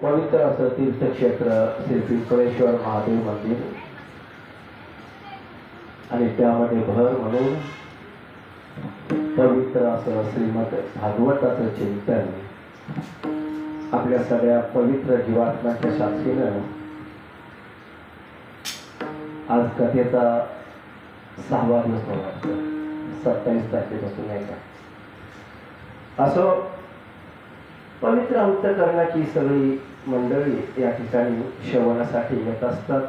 पवित्र असं तीर्थक्षेत्र श्री पिंपळेश्वर महादेव मंदिर आणि त्यामध्ये भर म्हणून पवित्र असं श्रीमद भागवताचं चिंतन आपल्या सगळ्या पवित्र जीवात्म्याच्या साक्षीनं आज कथेचा 6वा दिवस होणार 27 तारखेपासून नाही का असो पवित्र अंतःकरणाची सगळी मंडळी या ठिकाणी श्रवणासाठी येत असतात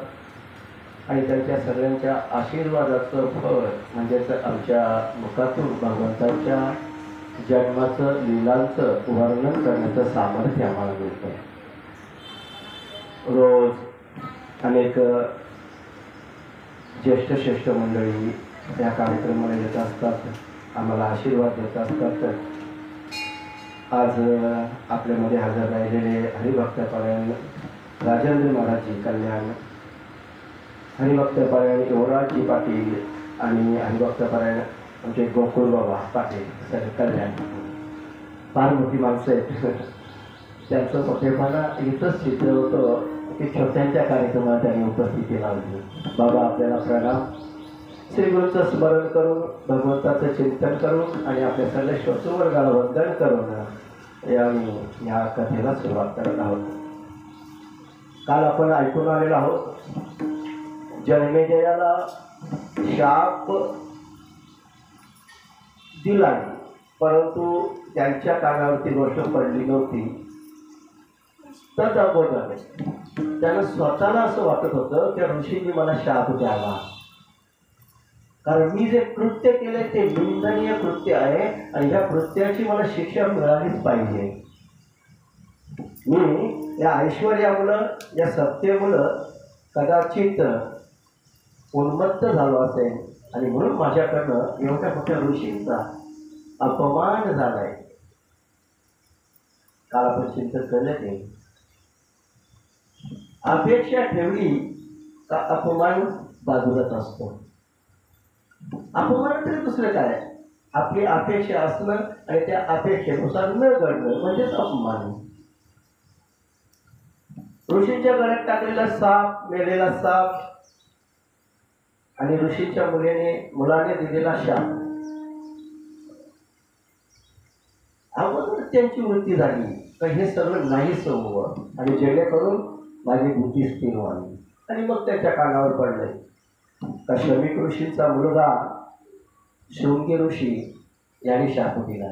आणि त्यांच्या सगळ्यांच्या आशीर्वादाचं फळ म्हणजेच आमच्या मुखातून भगवंताच्या जन्माचं लीलांचं वर्णन करण्याचं सामर्थ्य आम्हाला मिळतं. रोज अनेक ज्येष्ठ मंडळी या कार्यक्रमाला येत असतात, आम्हाला आशीर्वाद देत असतात. आज आपल्यामध्ये हजर राहिलेले हरिभक्तपरायण राजेंद्र महाराजजी कल्याण, हरिभक्तपरायण युवराजजी पाटील आणि हरिभक्तपरायण आमचे गोकुळ बाबा पाटील सर कल्याण फार मोठी माणसं आहेत. त्यांचं मोठेपणा इथंच चित्र होतं की छोट्यांच्या कार्यक्रमात त्यांनी उपस्थिती लावली. बाबा आपल्याला प्रणाम. श्रीगुरूंचं स्मरण करून भगवंताचं चिंतन करून आणि आपल्या सगळ्या श्रोतृवर्गाला वंदन करून या कथेला सुरुवात करत आहोत. काल आपण ऐकून आलेलो आहोत जन्मेजयाला शाप दिला परंतु त्यांच्या कानावरती गोष्ट पडली नव्हती. तर अगोदर त्यांना स्वतःला असं वाटत होतं की ऋषींनी मला शाप द्यावा, कारण मी जे कृत्य केले ते निंदनीय कृत्य आहे आणि ह्या कृत्याची मला शिक्षा मिळालीच पाहिजे. मी या ऐश्वर्यामुळं या सत्तेमुळं कदाचित उन्मत्त झालो असेल आणि म्हणून माझ्याकडनं एवढ्या मोठ्या ऋषींचा अपमान झालाय. काल आपण चिंतन केलं ते अपेक्षा ठेवली का अपमान बाजूलाच असतो. अपमान तरी दुसरं काय, आपली अपेक्षा असणं आणि त्या अपेक्षेनुसार न घडणं म्हणजेच अपमान. ऋषींच्या गळ्यात टाकलेला साप, मेलेला साप आणि ऋषींच्या मुलाने दिलेला शाप, अगोदर त्यांची वृत्ती झाली तर हे सगळं नाही सोडवं आणि जेणेकरून माझी बुद्धी स्थिर व्हावी. आणि मग त्याच्या कानावर पडलंय का शमीक ऋषींचा मुलगा शृंगी ऋषी यांनी शाप दिला.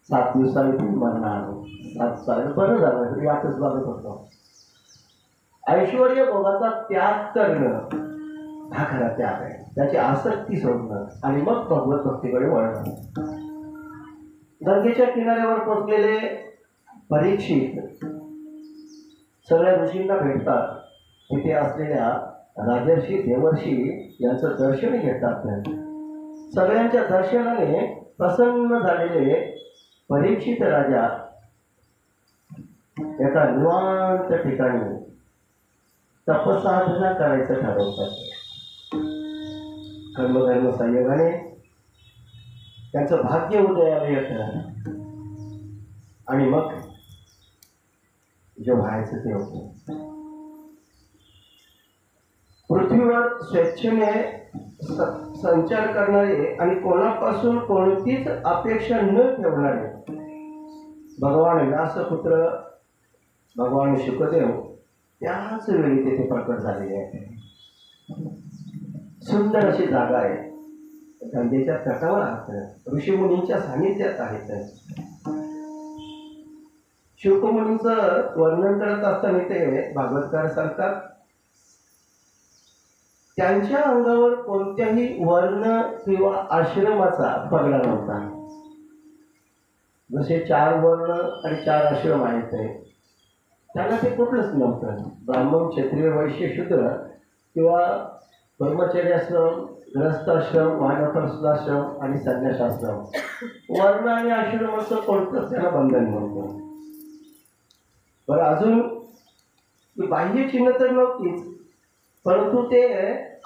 7 दिवसांनी तुम्ही मरणार. 7 साल बरं झालं, मी वाटच बघत होतो. ऐश्वर्य भोगाचा त्याग करणं हा खरा त्याग आहे, त्याची आसक्ती सोडणं आणि मग भगवत भक्तीकडे वळणं. गंगेच्या किनाऱ्यावर पोचलेले परीक्षित सगळ्या ऋषींना भेटतात. तिथे असलेल्या राजर्षी देवर्षी यांचं दर्शन घेतात. सगळ्यांच्या दर्शनाने प्रसन्न झालेले परीक्षित राजा एका निवांत ठिकाणी तपसाधना करायचं ठरवतात. कर्मधर्म संयोगाने त्यांचं भाग्य उदयाला येतं आणि मग जे व्हायचं ते होतं. पृथ्वीवर स्वेच्छेने संचार करणारे आणि कोणापासून कोणतीच अपेक्षा न ठेवणारे भगवान व्यासपुत्र भगवान शुकदेव त्याच वेळी तेथे प्रकट झालेले आहे. सुंदर अशी जागा आहे, गंगेच्या तटावर आहेत, ऋषीमुनींच्या सानिध्यात आहेत. शुकमुनींचं वर्णन करत असताना ते भागवतकार सांगतात त्यांच्या अंगावर कोणत्याही वर्ण किंवा आश्रमाचा पगडा नव्हता. जसे 4 वर्ण आणि 4 आश्रम आहेत त्यांना ते कुठलंच नव्हतं. ब्राह्मण, क्षत्रिय, वैश्य, शूद्र किंवा ब्रह्मचर्याश्रम, गृहस्थाश्रम, वानप्रस्थाश्रम आणि संन्यासाश्रम, वर्ण आणि आश्रमाचं कोणतंच त्याला बंधन नव्हतं. बरं, अजून बाह्य चिन्ह तर नव्हतीच, परंतु ते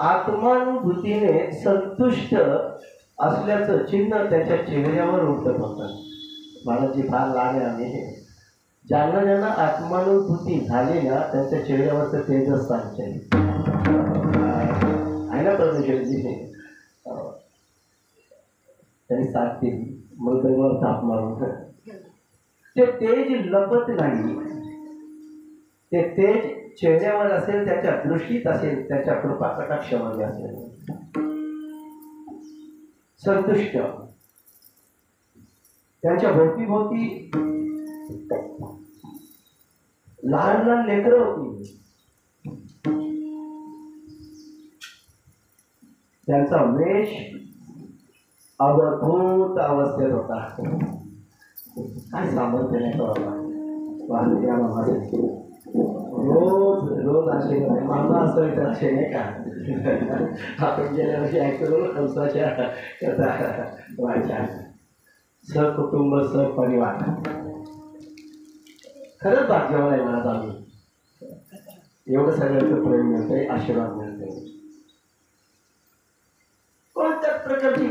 आत्मानुभूतीने संतुष्ट असल्याचं चिन्ह त्याच्या चेहऱ्यावर उठत होतं. महाराजजी फार लहान आहे आम्ही, ज्यांना ज्यांना आत्मानुभूती झाली ना त्यांच्या चेहऱ्यावरचं तेजच सांगते आहे ना परमेश्वरजी. त्यांनी साथ केली मृदंगावर ताप मारून ते तेज लपत नाही. ते तेज चेहऱ्यावर असेल, त्याच्या दृष्टीत असेल, त्याच्या कृपा कटाक्षामध्ये असेल. संतुष्ट त्यांच्या भोवती लहान लहान लेकरं होती. त्यांचा वेश अवधूत अवस्थेत होता. काय सामर्थ्य नाही रोज रोज असे मामा असं असे नाही का. आपण गेल्या वर्षी ऐकलो कंसाच्या कथा वाचा. सहकुटुंब सहपरिवार खरंच भाग्यवान आहे मला. आम्ही एवढं सगळ्यांचं प्रेम मिळतंय, आशीर्वाद मिळतोय. कोणत्याच प्रकारची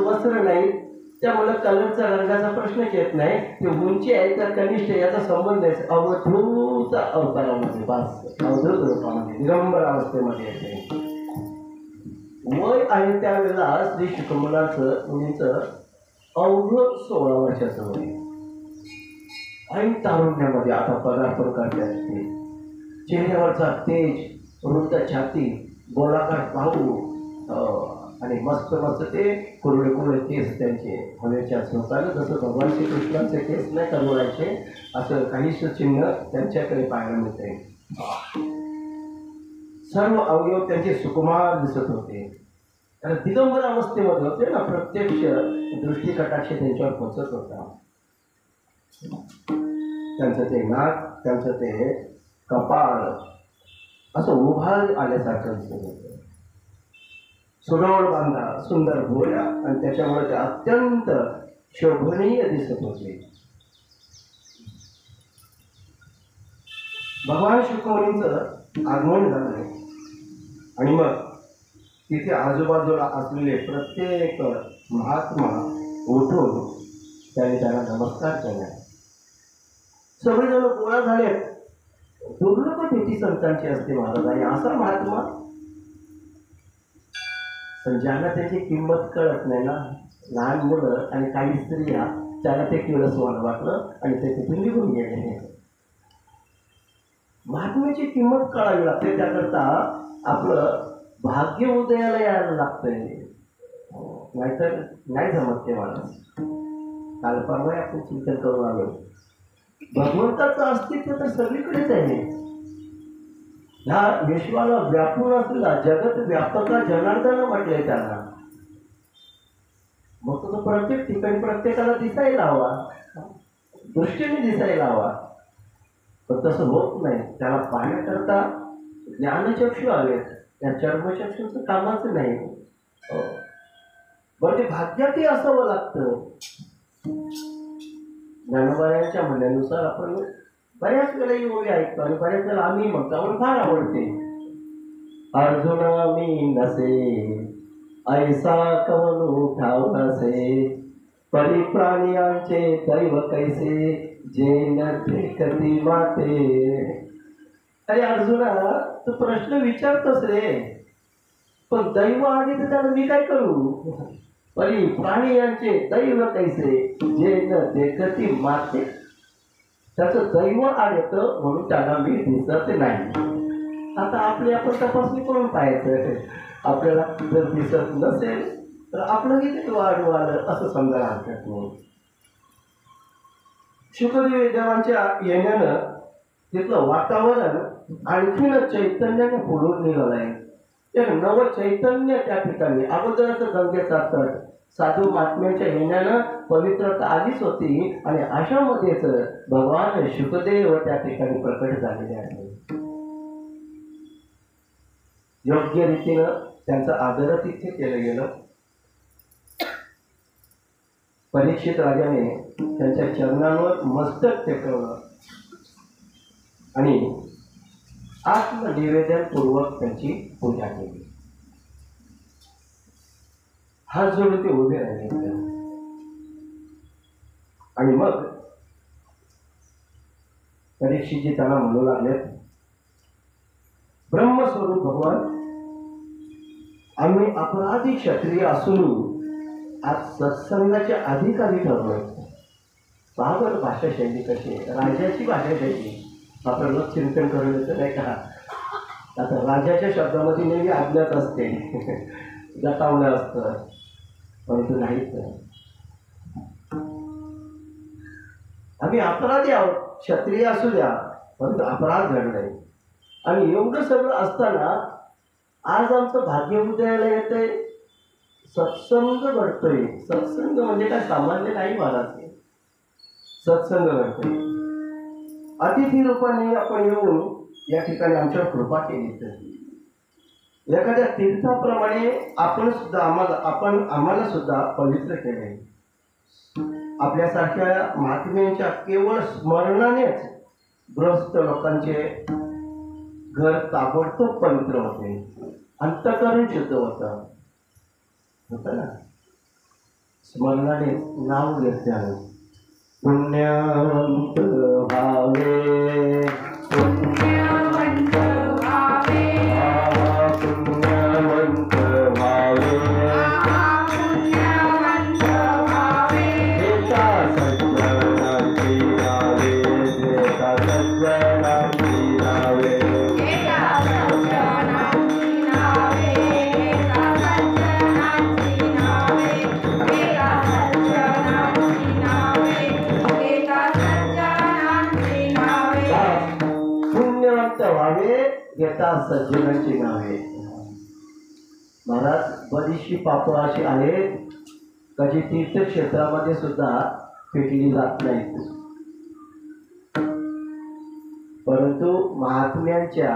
वस्त्र नाही, त्यामुळे कलरचा रंगाचा प्रश्नच येत नाही. ते उंची आहे तर कनिष्ठ याचा संबंध आहे. अवधूत अवतारामध्ये बस अवधूत रूपामध्ये दिगंबर अवस्थेमध्ये येते. वय आहे त्यावेळेला श्री शुकमुलाचं मुलीचं अवघड 16 वर्षाचं वय. आणि तारुण्यामध्ये आता पदार्पण करते असते. चेहऱ्यावरचा तेज, वृद्ध छाती, गोलाकार पाहू आणि मस्त मस्त ते कुरळे कुरळे केस त्यांचे हवेच्या झोकाला. जसं भगवान श्रीकृष्णांचे केस नाही करुळायचे असं काहीच चिन्ह त्यांच्याकडे पाहायला मिळते. सर्व अवयव त्यांचे सुकुमार दिसत होते. आणि दिगंबर अवस्थेमध्ये होते ना. प्रत्यक्ष दृष्टी कटाक्ष त्यांच्यावर पोचत होता. त्यांचं ते नाक, त्यांचं ते कपाळ असं उभार आल्यासारखं दिसत होतं. सुडोळ बांधा, सुंदर भोया आणि त्याच्यामुळे ते अत्यंत शोभनीय दिसत होते. भगवान शुकमुनीचं आगमन झालं आणि मग तिथे आजूबाजूला असलेले प्रत्येक महात्मा उठून त्याने त्यांना नमस्कार केला. सगळेजण गोळा झाले. दुर्लभ भेटी संतांची असते महाराज. आणि असा महात्मा पण ज्यांना त्याची किंमत कळत नाही ना, लहान मुलं आणि काही स्त्रिया, त्याला ते किळसवाणं वाटलं आणि ते तिथून निघून गेले. महात्म्याची किंमत कळावी लागते. त्याकरता आपलं भाग्य उदयाला यायला लागतंय. नाहीतर नाही जमत ते माणूस. काल परवा आपण चिंतन करून आलो. भगवंताचं अस्तित्व तर सगळीकडेच आहे. ह्या विश्वाला व्यापून असलेला जगत व्यापका जनार्दन म्हटलंय त्याला. मग तो प्रत्येक ठिकाणी प्रत्येकाला दिसायला हवा, दृष्टीने दिसायला हवा. पण तसं होत नाही. त्याला पाहण्याकरता ज्ञानचक्षु हवेत. त्या चर्मचक्षुचं कामाचं नाही. बरं ते भाग्यातही असावं लागतं. ज्ञानोबायांच्या म्हणण्यानुसार आपण बऱ्याच वेळा ही ओवी ऐकतो आणि बऱ्याच वेळा आम्ही म्हणतो. आम्हाला फार आवडते. अर्जुना मी नसे ऐसा कवनु ठाव नसे, परिप्राणियांचे दैव कैसे, जे न देखती माते. अरे अर्जुना, तू प्रश्न विचारतोस रे, पण दैव आले तर त्याला मी काय करू. परिप्राणियांचे दैव कैसे, जे न देखती माते. त्याचं दैव आलं म्हणून त्याला मी दिसत नाही. आता आपली आपण तपासणी करून पाहायचं. आपल्याला जर दिसत नसेल तर आपलं किती वाढू आलं असं समजायला हरकत नाही. शुकदेव देवांच्या येण्यानं तिथलं वातावरण आणखीन चैतन्याने फुलून निघालंय. एक नवं चैतन्य त्या ठिकाणी. अगोदरच गंगेचा तट साधू महात्म्यांच्या येण्यानं पवित्रता आलीच होती आणि अशामध्येच भगवान शुकदेव त्या ठिकाणी प्रकट झालेले आहेत. योग्य रीतीनं त्यांचं आदरातिथ्य केलं गेलं. परीक्षित राजाने त्यांच्या चरणांवर मस्तक टेकवलं आणि आत्मनिवेदनपूर्वक त्यांची पूजा केली. हात जोडून ते उभे राहिले आणि मग परीक्षितजी त्यांना म्हणू लागले, ब्रह्मस्वरूप भगवान, आम्ही अपराधी क्षत्रिय असून आज सत्संगाचे अधिकारी ठरलोय. बाबर भाषा शैली कशी आहे, राजाची भाषा शैली. आपण चिंतन करून येतं नाही का. आता राजाच्या शब्दामध्ये नेहमी आज्ञाच असते, गटावलं असतं, परंतु नाहीच. आम्ही अपराधी आहोत, क्षत्रिय असू द्या, परंतु अपराध घडलाय. आणि एवढं सगळं असताना आज आमचं भाग्य उदयाला येतंय, सत्संग घडतोय. सत्संग म्हणजे काय सामान्य नाही महाराज, सत्संग घडतोय. अतिथी रूपाने आपण येऊन या ठिकाणी आमच्यावर कृपा केली. तर एखाद्या तीर्थाप्रमाणे आपण सुद्धा आम्हाला सुद्धा पवित्र केले. आपल्यासारख्या महात्म्यांच्या केवळ स्मरणानेच ग्रस्त लोकांचे घर ताबडतोब पवित्र होते, अंतःकरण शुद्ध होतं ना. स्मरणाने नाव घेतल्याने पुण्यवंत भावे, पुण्यवंत भावे, पुण्यवंत भावे, पुण्यवंत भावे. देता सज्जनांची नावे, देता सज्जनांची नावे, देता सज्जनांची नावे, देता सज्जनांची नावे, देता सज्जनांची नावे, देता सज्जनांची नावे. पुण्यवंत व्हावे, घेता सज्जनांची नावे. महाराज, बरीचशी पापं अशी आहेत का जी तीर्थक्षेत्रामध्ये सुद्धा फेकली जात नाहीत, परंतु महात्म्यांच्या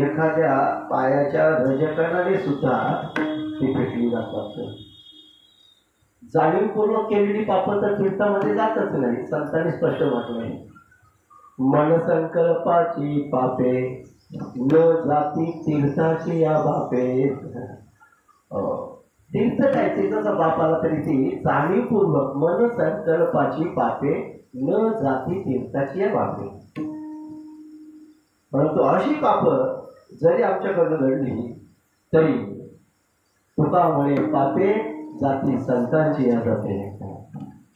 एखाद्या पायाच्या रजकणाने सुद्धा ती फेकली जातात. जाणीवपूर्वक केलेली पापं तर तीर्थामध्ये जातच नाही. संतांनी स्पष्ट म्हटलंय, मनसंकल्पाची पापे न जाती तीर्थाची या बापे. तीर्थ काय, तीर्थाचा बाप आला तरी ती जाणीवपूर्वक मनसंकल्पाची पापे न जाती तीर्थाची या बापे. परंतु अशी पापं जरी आमच्याकडनं घडली तरी तुका म्हणे पापे जाती संतांची या जाते.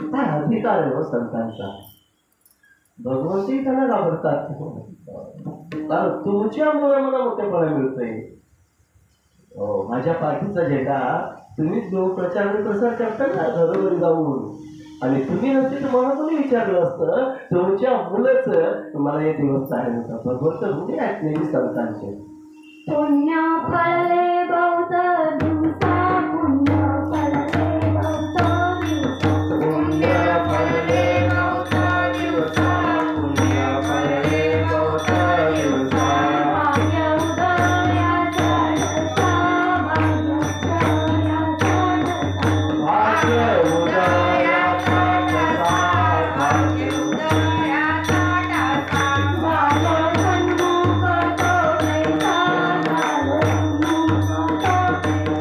काय अधिकार आहे हो संतांचा. भगवंतही त्यांना घाबरतात, कारण तुमच्यामुळे मला मोठेपणा मिळतोय. माझ्या पाठीचा झेंडा तुम्हीच घेऊन प्रचार प्रसार करता ना घरोघरी जाऊन. आणि तुम्ही नसते तर मला कोणी विचारलं असतं, तुमच्या मुलंच मला हे दिवस चालेल होता. भगवंत म्हणजे आहेत नेहमी संतांचे. पुण्य फळले बहुत दिवसा, पुण्य फळले बहुत दिवसा, पुण्य फळले बहुत दिवसा, पुण्य फळले बहुत दिवसा. भाग्य उदयाचा ठसा, भाग्य उदयाचा ठसा, भाग्य उदयाचा ठसा, भाग्य उदयाचा ठसा. झालं सन्मुख तो कैसा, झालं सन्मुख तो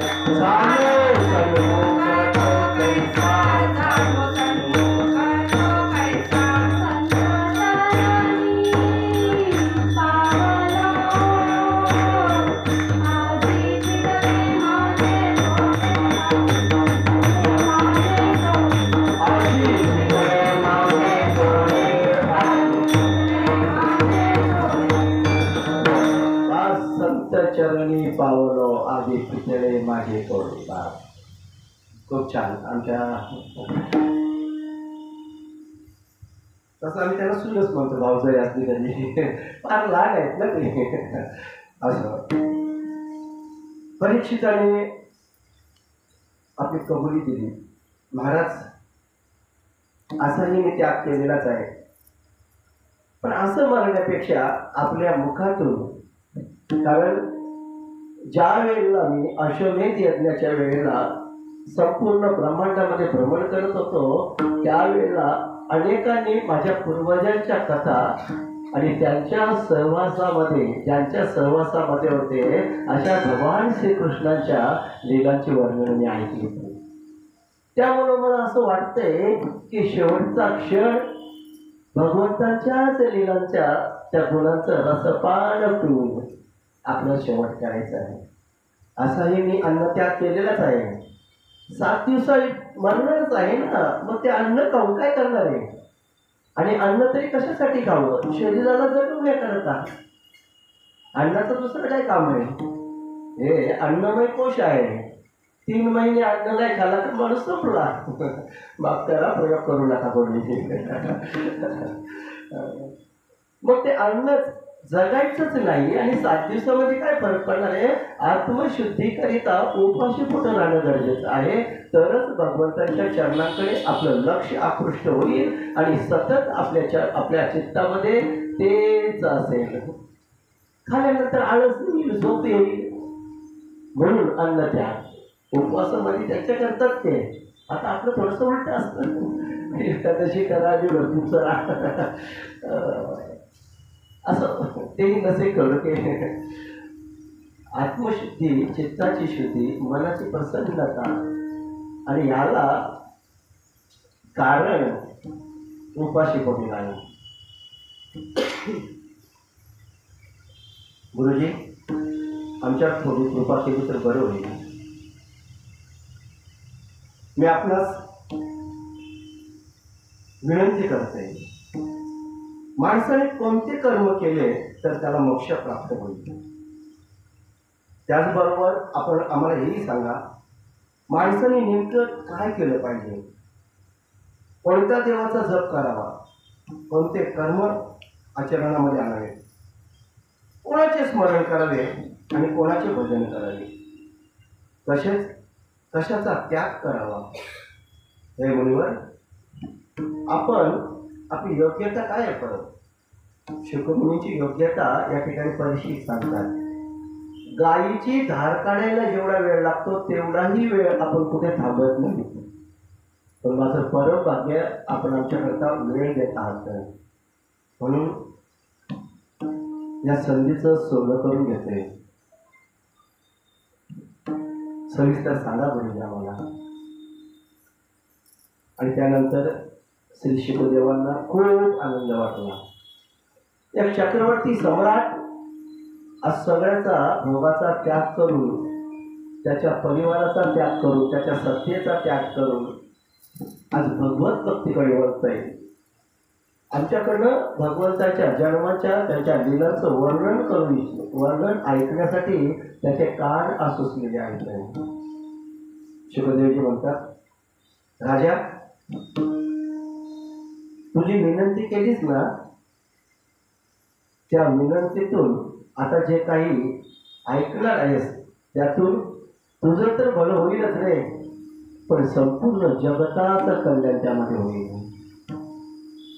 कैसा, झालो सन्मुख तो कैसा, झालो सन्मुख तो कैसा. संतचरणी पावलो, आधी चिडले माझे डोळे, आजी तुझे माझे डोळे, आज संत चरणी पावलो, आधी पितळे माझे डोळे. खूप छान. आमच्या तसं आम्ही त्याला सुलच म्हणतो, भाऊजाई असली तरी फार लहान आहेत ना ते. असं परीक्षिताने आपली कबुली दिली, महाराज असाही मी त्याग केलेलाच आहे, पण असं म्हणण्यापेक्षा आपल्या मुखातून, कारण ज्या वेळेला मी अश्वमेध यज्ञाच्या वेळेला संपूर्ण ब्रह्मांडामध्ये भ्रमण करत होतो, त्यावेळेला अनेकांनी माझ्या पूर्वजांच्या कथा आणि त्यांच्या सहवासामध्ये होते अशा भगवान श्रीकृष्णांच्या लीलांची वर्णन मी ऐकली होती. त्यामुळं मला असं वाटतंय की शेवटचा क्षण भगवंताच्याच लीलांच्या त्या गुणांचं रसपान पिऊन आपला शेवट करायचा आहे. असाही मी अन्न त्याग केलेलाच आहे. 7 दिवसा मरणारच आहे ना, मग ते अन्न खाऊन काय करणार आहे? आणि अन्न तरी कशासाठी खावं? शरीराला जगवण्याकरता. अन्नाचं दुसरं काय काम आहे? हे अन्नमय कोश आहे. 3 महिने अन्न नाही खाला तर माणूस संपला. मग त्याला प्रयोग करू नका कोणी. मग ते अन्न जगायचंच नाही. आणि 7 दिवसामध्ये काय फरक पडणार आहे? आत्मशुद्धीकरिता उपाशी पोटं राहणं गरजेचं आहे. तरच भगवंताच्या चरणाकडे आपलं लक्ष आकृष्ट होईल आणि सतत आपल्या चित्तामध्ये तेच असेल. खाल्यानंतर आळस येईल, झोप येईल. म्हणून अन्न त्याग. उपवासामध्ये त्याच्या करतात ते. आता आपलं थोडंसं उलट असतं. एकादशी करा आणि भरपूर चला असं तेही नसे कळते. आत्मशुद्धी, चित्ताची शुद्धी, मनाची प्रसन्नता आणि याला कारण उपाशी पोटी नाही. गुरुजी, आमच्यावर थोडी कृपा केली तर बरं होईल. मी आपणास विनंती करते, माणसाने कोणते कर्म केले तर त्याला मोक्ष प्राप्त होईल. त्याचबरोबर आपण आम्हाला हेही सांगा, माणसाने नेमकं काय केलं पाहिजे, कोणत्या देवाचा जप करावा, कोणते कर्म आचरणामध्ये आणावे, कोणाचे स्मरण करावे आणि कोणाचे भजन करावे, कशाचा त्याग करावा. हे मुनिवर, आपण आपली योग्यता काय आहे? परत शुकमुनीची योग्यता या ठिकाणी परिशिष्ट सांगतात. गायीची धार काढायला जेवढा वेळ लागतो तेवढाही वेळ आपण कुठे थांबत नाही. पण माझं परम भाग्य आपण आमच्याकरता वेळ देत आहात. म्हणून या संधीचं सोनं करून घेतोय. सविस्तर सांगा गुरुजी आम्हाला. आणि त्यानंतर श्री शुकदेवांना खूप आनंद वाटला. एक चक्रवर्ती सम्राट आज सगळ्याचा भोगाचा त्याग करून, त्याच्या परिवाराचा त्याग करून, त्याच्या सत्तेचा त्याग करून आज भगवत भक्तीकडे वळतोय. आमच्याकडनं भगवंताच्या जन्माच्या त्याच्या लीलांचं वर्णन ऐकण्यासाठी त्याचे कान आसुसलेले आहेत. शुकदेवजी म्हणतात, राजा, तुझी विनंती केलीस ना, त्या विनंतीतून आता जे काही ऐकणार आहेस त्यातून तुझं तर भलं होईलच रे, पण संपूर्ण जगताचं कल्याण त्यामध्ये होईल.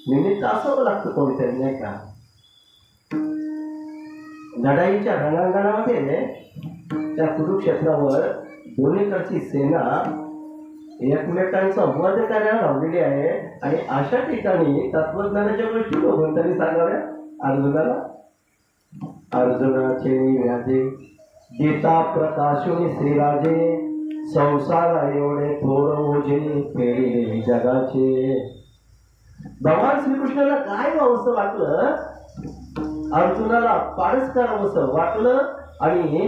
निमित्त असावं लागतं कोणीतरी, नाही का? लढाईच्या रणांगणामध्ये त्या कुरुक्षेत्रावर दोन्हीकडची सेना एकमेकांचा वध करायला लावलेली आहे. आणि अशा ठिकाणी तत्वज्ञानाच्या गोष्टी भगवंतांनी सांगाव्या अर्जुनाला. अर्जुनाचे व्याजे गीता प्रकाशुनी श्रीराजे, संसारा एवढे थोर ओझे फेरिले जगाचे. भगवान श्रीकृष्णाला काय व्हावंसं वाटलं, अर्जुनाला पारस करावंसं वाटलं आणि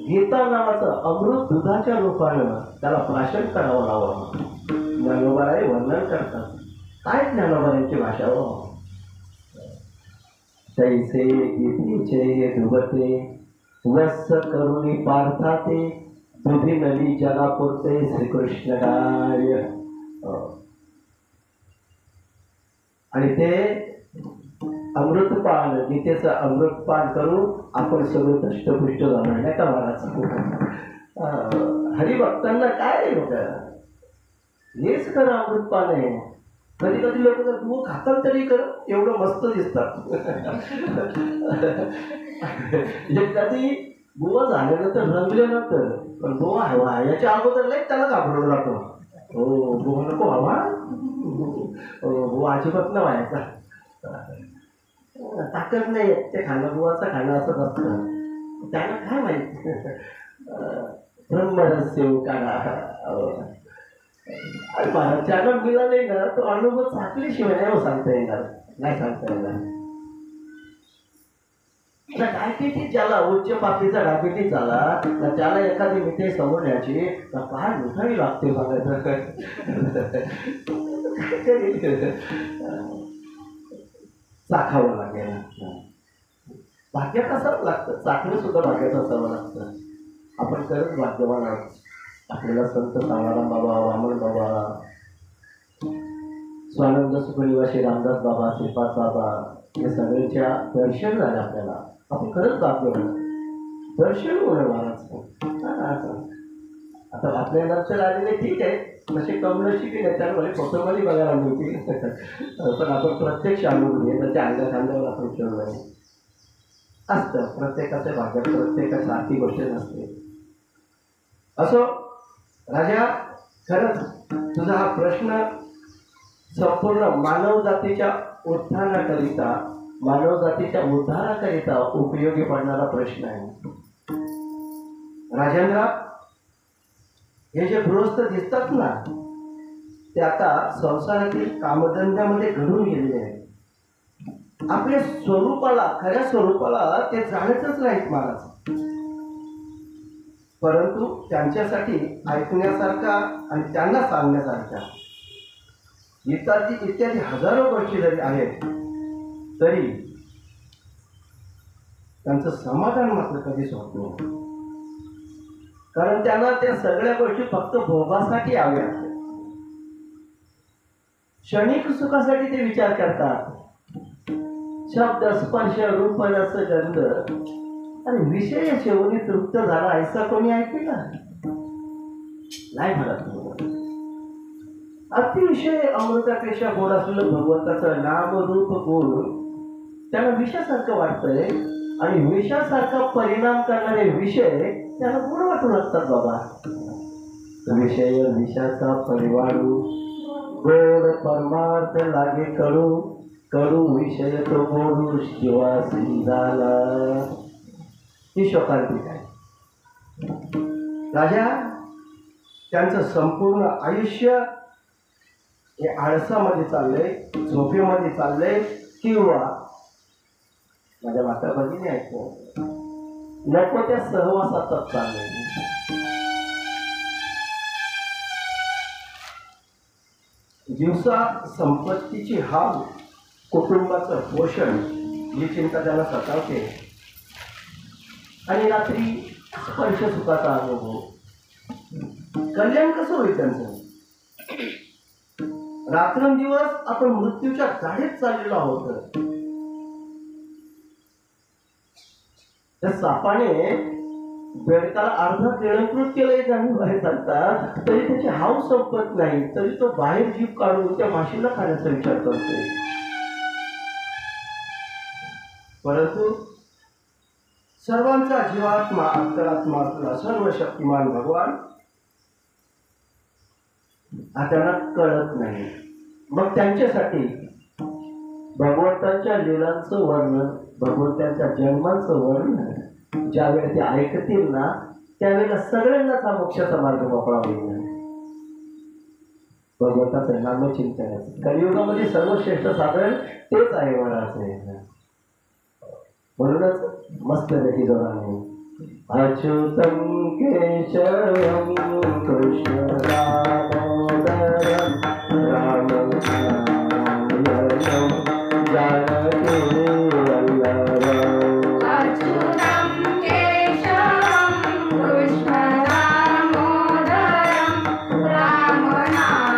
गीता नावाचं अमृत दुधाच्या रूपानं त्याला प्राशन करावं लावलं. ज्ञानोबाराय वर्णन करतात. काय ज्ञानोबारांची भाषा हो. तैसे गीतेचे दुबते वत्स करुणी पार्थाते, दुधी नली जगापुरते श्रीकृष्ण काय. आणि ते अमृतपान, गीतेचं अमृतपान करून आपण सगळं दष्टपुष्ट जाणार नाही का महाराज. हरिभक्तांना काय होतं, हेच खरं अमृतपान आहे. कधी कधी लोक तू खातात तरी कर, एवढं मस्त दिसतात. कधी बुवा झाल्यानंतर रंगल्यानंतर, पण बुवा हवा याच्या अगोदर नाही त्याला घाबरवलं जातो. हो बुवा नको हवा, बुवा अजिबात न व्हायचा, ताकद नाही ते खाणं, बुवाचं खाणं असं असतं. त्याला काय माहिती ब्रह्मरस्य काढा. आणि महाराज ज्याला मिळाले ना तो अनुभव चाकल्याशिवाय नाही सांगता येणार. नाही सांगता येणार. डायबिटीज ज्याला उच्च पातळीचा डायबिटीज झाला तर त्याला एखादी मिठाई समोरण्याची फार मिठाई लागते बघायचं. चाखावं लागेल. भाग्यात असावं लागतं, चाकणं सुद्धा भाग्यात असावं लागतं. आपण खरंच भाग्यवान आहोत. आपल्याला संत सावळाराम बाबा, वामन बाबा, स्वानंद सुखनिवासी रामदास बाबा, श्रीपाद बाबा या सगळ्यांच्या दर्शन झालं आपल्याला. आपण खरंच भाग्यवान. दर्शन होणं महाराज. आता आपल्या दर्शन आलेले ठीक आहे, तसे कमनशी की नाही त्यामुळे फोटोमध्ये बघायला मिळतील. पण आपण प्रत्यक्ष अनुभव घे, त्याच्या अंगा खांद्यावर आपण खेळू नाही असतं. प्रत्येकाच्या भाग्यात प्रत्येकाची सारखी गोष्ट नसते. असो राजा, खरंच तुझा हा प्रश्न संपूर्ण मानव जातीच्या उत्थानाकरिता, मानव जातीच्या उद्धाराकरिता उपयोगी पडणारा प्रश्न आहे. राजेंद्र, हे जे गृहस्थ दिसतात ना ते आता संसारातील कामधंद्यामध्ये घडून गेलेले आहेत. आपल्या स्वरूपाला, खऱ्या स्वरूपाला ते जाणतच नाहीत महाराज. परंतु त्यांच्यासाठी ऐकण्यासारखा आणि त्यांना सांगण्यासारख्या इत्यादी हजारो गोष्टी जरी आहेत तरी त्यांचं समाधान मात्र कधीच होत नाही. कारण त्यांना त्या सगळ्या गोष्टी फक्त भोगासाठी हव्यात. क्षणिक सुखासाठी ते विचार करतात. शब्द, स्पर्श, रूप, रस, गंध आणि विषय शेवटी तृप्त झाला ऐसा कोणी ऐकते का? नाही म्हणत. अतिशय अमृतापेक्षा गोड असलेलं भगवंताचं नाम रूप गुण त्यांना विषयासारखं वाटतंय आणि विषयासारखा परिणाम करणारे विषय त्यांना गोड वाटू लागतात. बाबा, विषय विषाचा परिवारू, गोड परमार्थ लागे कडू, कडू विषय तो गोडू शिवासी झाला. ही शोकांतिक आहे. राजा, त्यांचं संपूर्ण आयुष्य हे आळसामध्ये चाललंय, झोपेमध्ये चाललंय, किंवा माझ्या माता भगिनी ऐकतो नको त्या सहवासातच चाललंय. दिवसा संपत्तीची हाव, कुटुंबाचं पोषण ही चिंता त्याला सतावते आणि रात्री स्पर्श सुखाचा अनुभव. कल्याण कसं होईल त्यांचं? रात्रंदिवस आपण मृत्यूच्या गाडीत चाललेलो आहोत. त्या सापाने बेडकाला अर्धा तिळंकृत केलंय जाणून बाहेर सांगतात तरी त्याची हाव संपत नाही, तरी तो बाहेर जीभ काढून त्या माशीला खाण्याचा विचार करतोय. परंतु सर्वांचा जीवात्मा, अंतरात्मा असलेला सर्व शक्तिमान भगवान त्यांना कळत नाही. मग त्यांच्यासाठी भगवंतांच्या लीलांचं वर्णन, भगवंतांच्या जन्मांचं वर्णन ज्यावेळी ते ऐकतील ना त्यावेळेला सगळ्यांनाच हा मोक्षाचा मार्ग मोकळा होईल. भगवंताचं नामचिंतन कलियुगामध्ये सर्वश्रेष्ठ साधन तेच आहे महाराज. म्हणूनच मस्त रेखी जोराने अच्युतम केशवम कृष्ण दामोदरम रामनारायणम जानकी वल्लभम. अच्युतं केशवं कृष्णदामोदरं रामनारायणं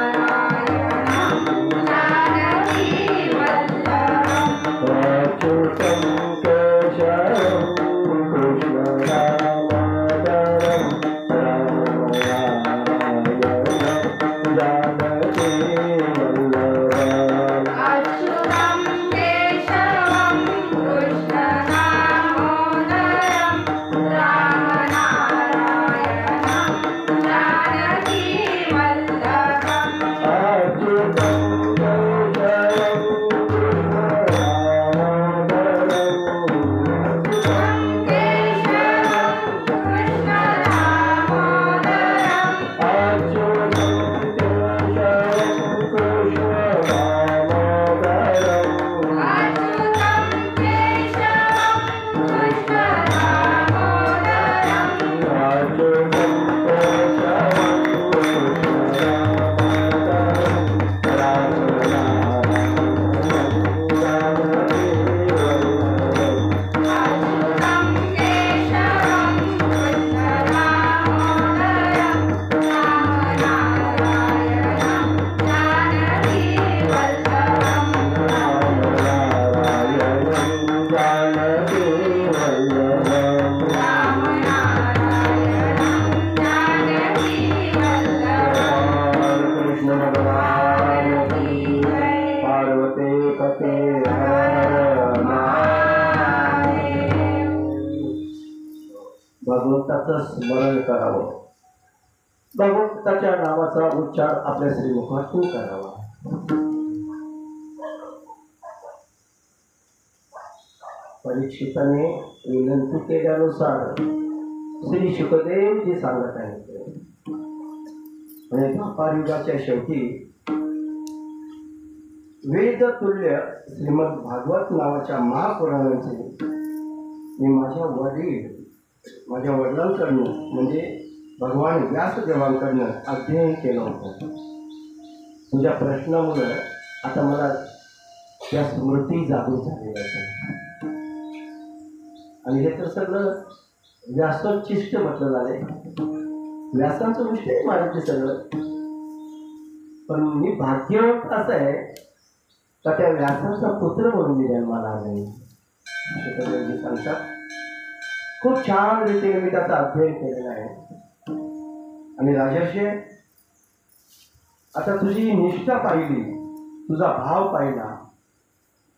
जानकीवल्लभम्. अच्युतम केशवम कृष्ण दामोदरम रामनारायणम जानकी जानकी वल्लभम् राम नारायणं जानकी वल्लभं कृष्ण भगवान की पार्वती पते हर महादेव. भगवंताचं स्मरण करावं, भगवंताच्या नावाचा उच्चार आपल्या श्रीमुखातून करावा. परीक्षिताने विनंती केल्यानुसार श्री शुकदेवजी सांगत आहेत आणि द्वापार युगाच्या शेवटी वेद तुल्य श्रीमद भागवत नावाच्या महापुराणांचे मी माझ्या वडिलांकडनं म्हणजे भगवान व्यासदेवांकडनं अध्ययन केलं होतं. तुझ्या प्रश्नामुळे आता मला त्या स्मृती जागृत झालेल्या आहेत आणि हे तर सगळं व्यासोच्छिष्ट म्हटलं झालंय. व्यासांचं विषय माहिती सगळं, पण मी भाग्यवंत असं आहे का त्या व्यासांचा पुत्र म्हणून मी जन्माला आले. सांगतात खूप छान रीतीने मी त्याचा अध्ययन केलेला आहे. आणि राजर्षे, आता तुझी निष्ठा पाहिली, तुझा भाव पाहिला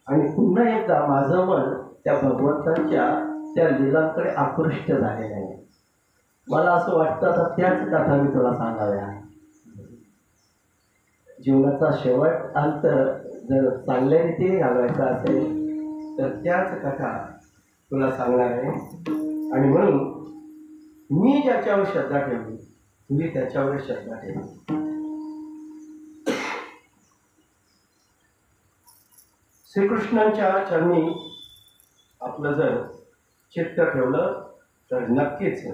आणि पुन्हा एकदा माझं मन त्या भगवंतांच्या त्या लीलांकडे आकृष्ट झालेलं आहे. मला असं वाटतं आता त्याच कथा मी तुला सांगाव्या. जीवनाचा शेवट अंत जर चांगल्या रीतीने घालवायचा असेल तर त्याच कथा तुला सांगणार आहे. आणि म्हणून मी ज्याच्यावर श्रद्धा ठेवली तुम्ही त्याच्यावर श्रद्धा ठेवली. श्रीकृष्णांच्या चरणी आपलं जर चित्त ठेवलं तर नक्कीच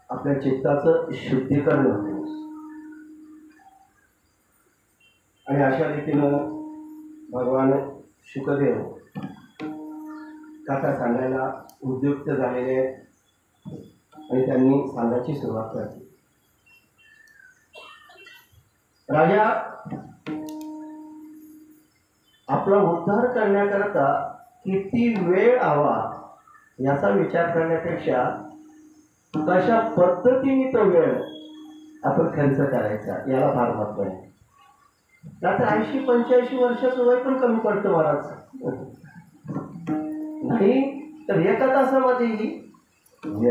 आपल्या चित्ताचं शुद्धीकरण होते. आणि अशा रीतीनं भगवान शुकदेव कथा सांगायला उद्युक्त झालेले आहेत आणि त्यांनी सांगायची सुरुवात करते. राजा आपला उद्धार करण्याकरता किती वेळ हवा याचा विचार करण्यापेक्षा कशा पद्धतीने तो वेळ आपण खर्च करायचा याला फार महत्व आहे. आता 80-85 वर्षाचं वय पण कमी पडतं महाराज. नाही तर एका तासामध्ये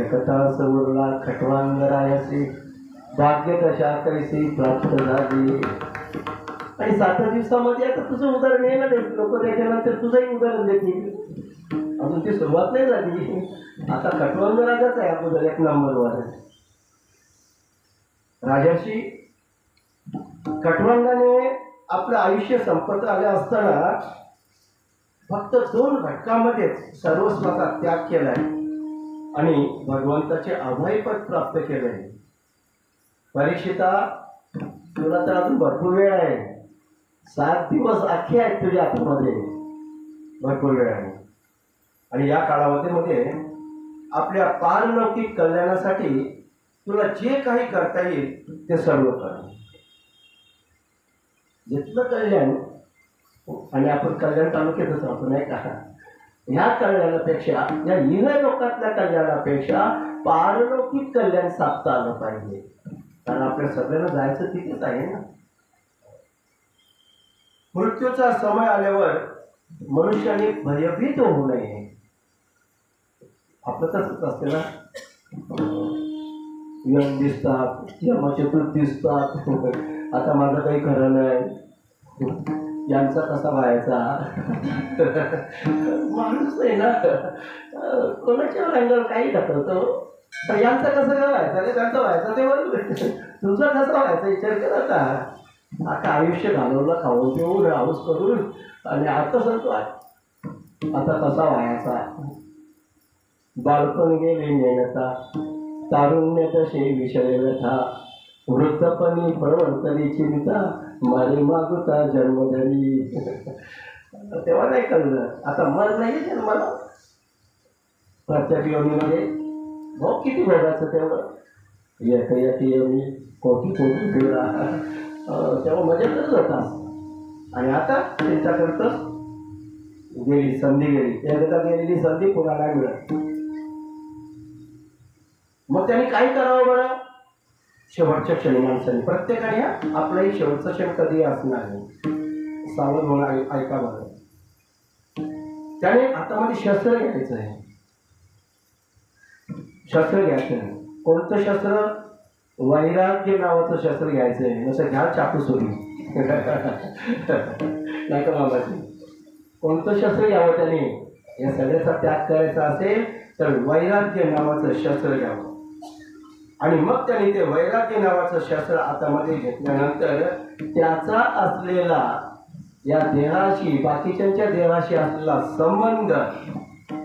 एका तास उरला खटवांगरायाची भाग्य कशा कैसी प्राप्त झाली. आणि 7 दिवसामध्ये आता तुझं उदाहरण आहे ना, लोक त्याच्यानंतर तुझंही उदाहरण देतील. अजून ती सुरुवात नाही झाली. आता खटवांगराजाच आहे अगोदर 1 नंबरवर. राजाशी खटवांगाने आपलं आयुष्य संपत आले असताना फक्त 2 घटकामध्येच सर्वस्वाचा त्याग केलाय आणि भगवंताचे अभयपद प्राप्त केलंय. परीक्षिता, तुला तर अजून भरपूर वेळ आहे. 7 दिवस अख्खे आहेत तुझ्या हातामध्ये, भरपूर वेळ आहे. आणि या कालावधीमध्ये आपल्या पारलौकिक कल्याणासाठी तुला जे काही करता येईल ते सर्व कर. जिथलं कल्याण, आणि आपण कल्याण तालुक्यातच राहतो नाही का, ह्या कल्याणापेक्षा या इहलोकातल्या कल्याणापेक्षा पारलौकिक कल्याण साधता आलं पाहिजे. कारण आपल्या सगळ्यांना जायचं तिथेच आहे ना. मृत्यूचा समय आल्यावर मनुष्याने भयभीत होऊ नये. आपलं तसंच असते ना, यम दिसतात, यमचतुर्थ दिसतात, आता माझं काही खरं नाही, यांचा कसा व्हायचा. माणूस नाही ना, कोणाच्या अँगल काही ढकलतो. तर यांचा कसं काय व्हायचा, त्यांचा व्हायचा ते बरोबर, तुझा कसा व्हायचा विचार कर. आता आयुष्य घालवलं खाऊन पिऊन हाऊस करून, आणि आता सांगतो आता कसा व्हायचा. बालपण गेले नेणता, तारुण्य तसे विषय व्यथा, वृद्धपणी परवर्तली चिंता, मारे मागुता जन्मधरी. तेव्हा नाही कळलं, आता मर नाही जन्माला. प्रत्येक योनीमध्ये भाऊ किती भोगायचं तेवढं. एक योनी कोटी फेरा, तेव्हा मजा करत होता. आणि आता चिंता करतं गेली संधी गेली, एकदा गेलेली संधी पुन्हा नाही मिळत. मग त्यांनी काय करावं बरं? शेवटच्या क्षणी माणसाने प्रत्येकाने आपलाही शेवटचा क्षण कधी असणार नाही, सावध होणार. ऐका बरं, त्याने हातामध्ये शस्त्र घ्यायचं आहे. शस्त्र घ्यायचं आहे. कोणतं शस्त्र? वैराग्य नावाचं शस्त्र घ्यायचं आहे. नसं घ्या चाकू सोडून नाही का बाबाजी? कोणतं शस्त्र घ्यावं त्याने? या सगळ्याचा त्याग करायचा असेल तर वैराग्य नावाचं शस्त्र घ्यावं. आणि मग त्याने ते वैराग्य नावाचं शस्त्र हातामध्ये घेतल्यानंतर त्याचा असलेला या देहाशी, बाकीच्यांच्या देहाशी असलेला संबंध,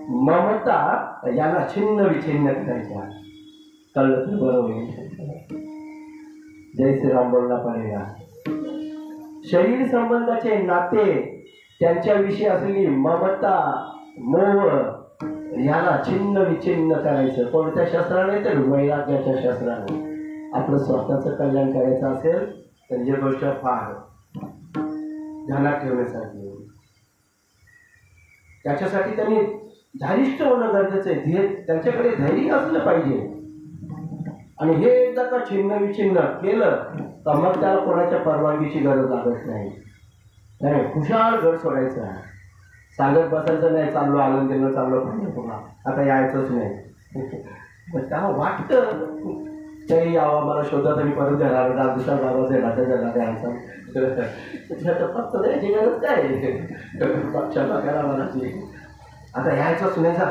ममता याला छिन्न विछिन्न करायचा. कळलं तर बरं होईल. जय श्रीराम बोलला पडेगा. शरीर संबंधाचे नाते, त्यांच्याविषयी असलेली ममता, मोह याला छिन्न विछिन्न करायचं. कोणत्या शस्त्राने? तर वैराग्याच्या शस्त्राने. आपलं स्वतःचं कल्याण करायचं असेल तर ही गोष्ट फार ध्यानात ठेवण्यासाठी. त्याच्यासाठी त्यांनी धारिष्ट होणं गरजेचं आहे. त्यांच्याकडे धैर्य असलं पाहिजे. आणि हे एकदा का छिन्न विछिन्न केलं तर मग त्याला कोणाच्या परवानगीची गरज लागत नाही. नाही, खुशाल घर सोडायचं आहे. सांगत बसायचं नाही, चाललो आनंदीनं चाललो पाहिजे पुन्हा, आता यायचंच नाही. पण त्याला वाटतं तरी यावं, मला शोधत मी परत देणार, आज दुसरा बाबाच आहे राजा जगा द्यायचा. फक्त द्यायची गरज काय? पक्षाला करा मनाची, आता यायचंच नाही. जा,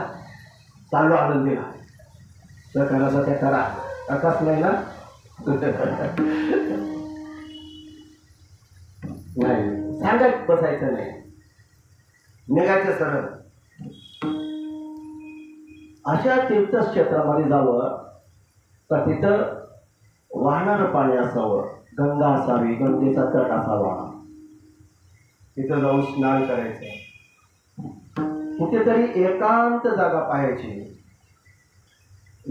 चाललो आनंदीला, तर करायचं त्या करा. आकाश नाही ना नाही, सांगत बसायचं नाही, निघायचं सरळ. अशा तीर्थक्षेत्रामध्ये जावं तर तिथं वाहणारं पाणी असावं, गंगा असावी, गंगेचा तट असावा. तिथं जाऊन स्नान करायचं. कुठेतरी एकांत जागा पाहायची,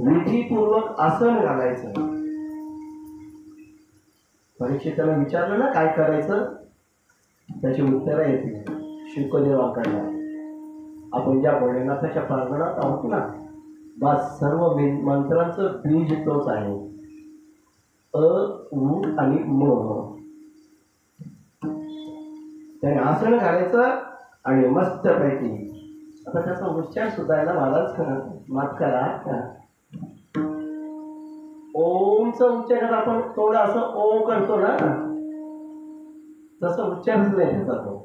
विधीपूर्वक आसन घालायचं. परीक्षिताला विचारलं ना काय करायचं, त्याची उत्तरं येतील शुकदेवाकडला. आपण ज्या भोलेनाथाच्या प्रांगणात आहोत ना, बस सर्व मंत्रांचं बीज तोच आहे, अ, उ आणि म. त्याने आसन घालायचं आणि मस्तपैकी. आता त्याचा उच्चार सुद्धा आहे ना, मलाच माफ करा. ओमचा उच्चार आपण थोडं असं ओ करतो ना, तसं उच्चारच नाही त्याचा तो.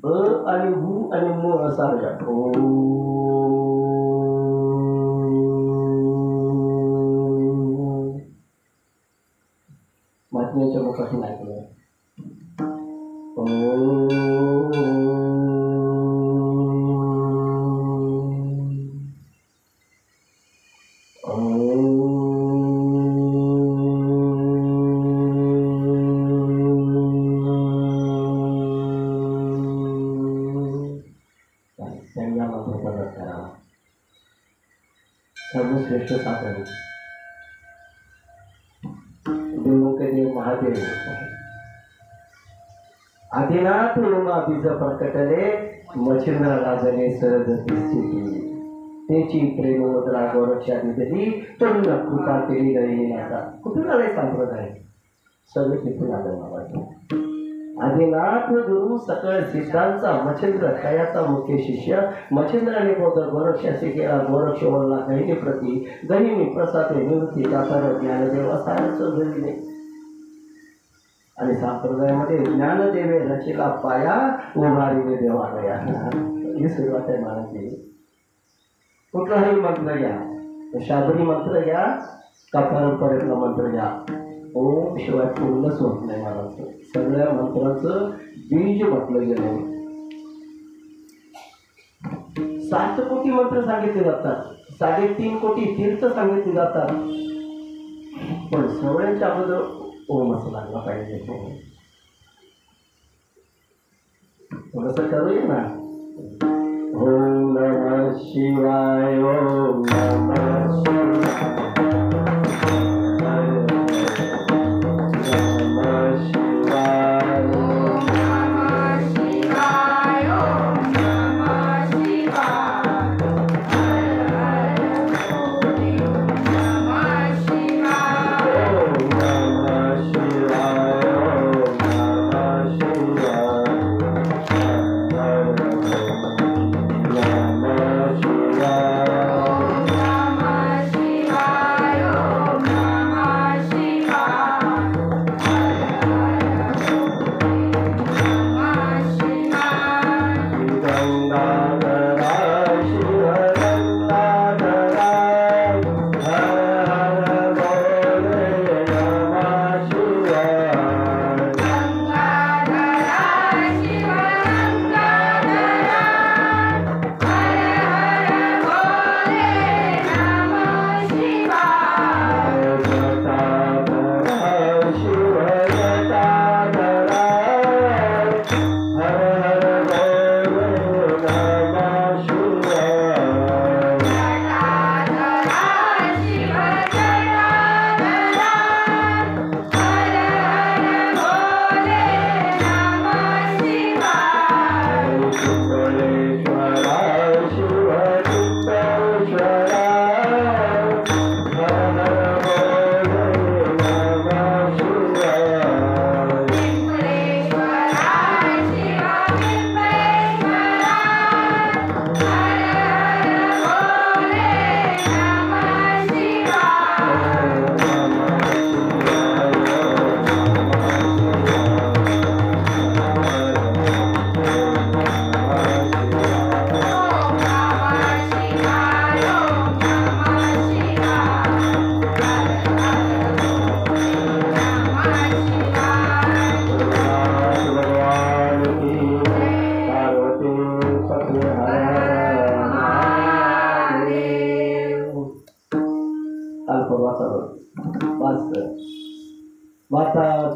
अ आणि हु आणि म असा ओ. महात्म्याच्या मुखातून ऐकलं सर्वश्रेष्ठ साधन देव महादेव. आदिनाथ उमा बीज प्रकटले, मच्छिंद्र राजने सहज स्थिती. त्याची प्रेममुद्रा गोरक्षा दिली, तरुण कृपा केली गई नाता. कुठून आले संप्रदाय? सगळे तिथून आलं बाबा. आदिनाथ गुरु सकळ सिद्धांचा, मच्छिंद्र कयाचा मुख्य शिष्य. मच्छिंद्राने बोध गोरक्षाशी केला, गोरक्ष बोलला गहिनी प्रती. गहिनी प्रसादे निवृत्ती दातार ज्ञानदेव असाच घडले. आणि संप्रदायामध्ये ज्ञानदेवे रचिला पाया, उभारीने देवा गया. ही सुरुवात आहे महाराजी. कुठलाही मंत्र घ्या, शाबरी मंत्र घ्या का परंपरेतला मंत्र घ्या, ओम शिवाय पूर्णच होत नाही महाराज. सगळ्या मंत्राचं बीज म्हटलं गेलं. 7 कोटी मंत्र सांगितले जातात, 3.5 कोटी तीर्थ सांगितले जातात, पण सगळ्यांच्या अगोदर ओमच लागला पाहिजे. थोडंसं करूया ना. ओम नमः शिवाय, ओम नमः शिवाय. Om Namah Shivaya.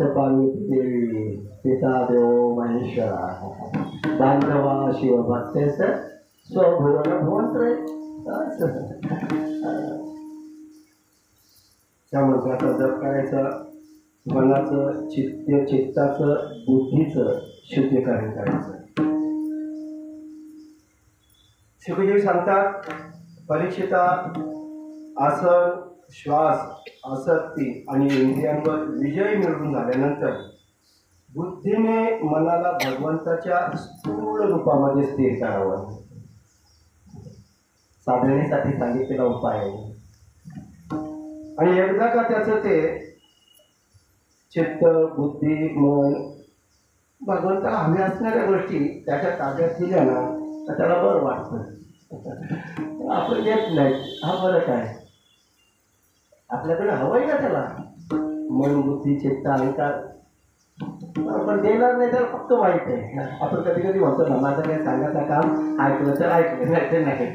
पार्वती देवी पिता देव महेश्वरा बांधवा शिव भक्तेस स्वभुवन भुवंत्रे. त्या मंत्राचा जप करायचा, मनाचं चित्ताचं बुद्धीचं शुद्धीकरण करायचं. शुकदेव सांगतात, परीक्षिता आसन, श्वास, आसक्ती आणि इंद्रियांवर विजय मिळवून झाल्यानंतर बुद्धीने मनाला भगवंताच्या स्थूल रूपामध्ये स्थिर करावं. साधनेसाठी सांगितलेला उपाय आहे. आणि एकदा का त्याचं ते चित्त, बुद्धी, मन भगवंताला हवे असणाऱ्या गोष्टी त्याच्या ताब्यात दिल्या ना तर त्याला बरं वाटतं. आपण देत नाही, हा फरक आहे. आपल्याकडे हवंय ना त्याला मन, बुद्धी, चित्त, अहंकार, आपण देणार नाही. त्याला फक्त वाईट आहे. आपण कधी कधी म्हणतो ना, माझं काही सांगायचं काम ऐकलं तर ऐकलं, नाही ते नाही.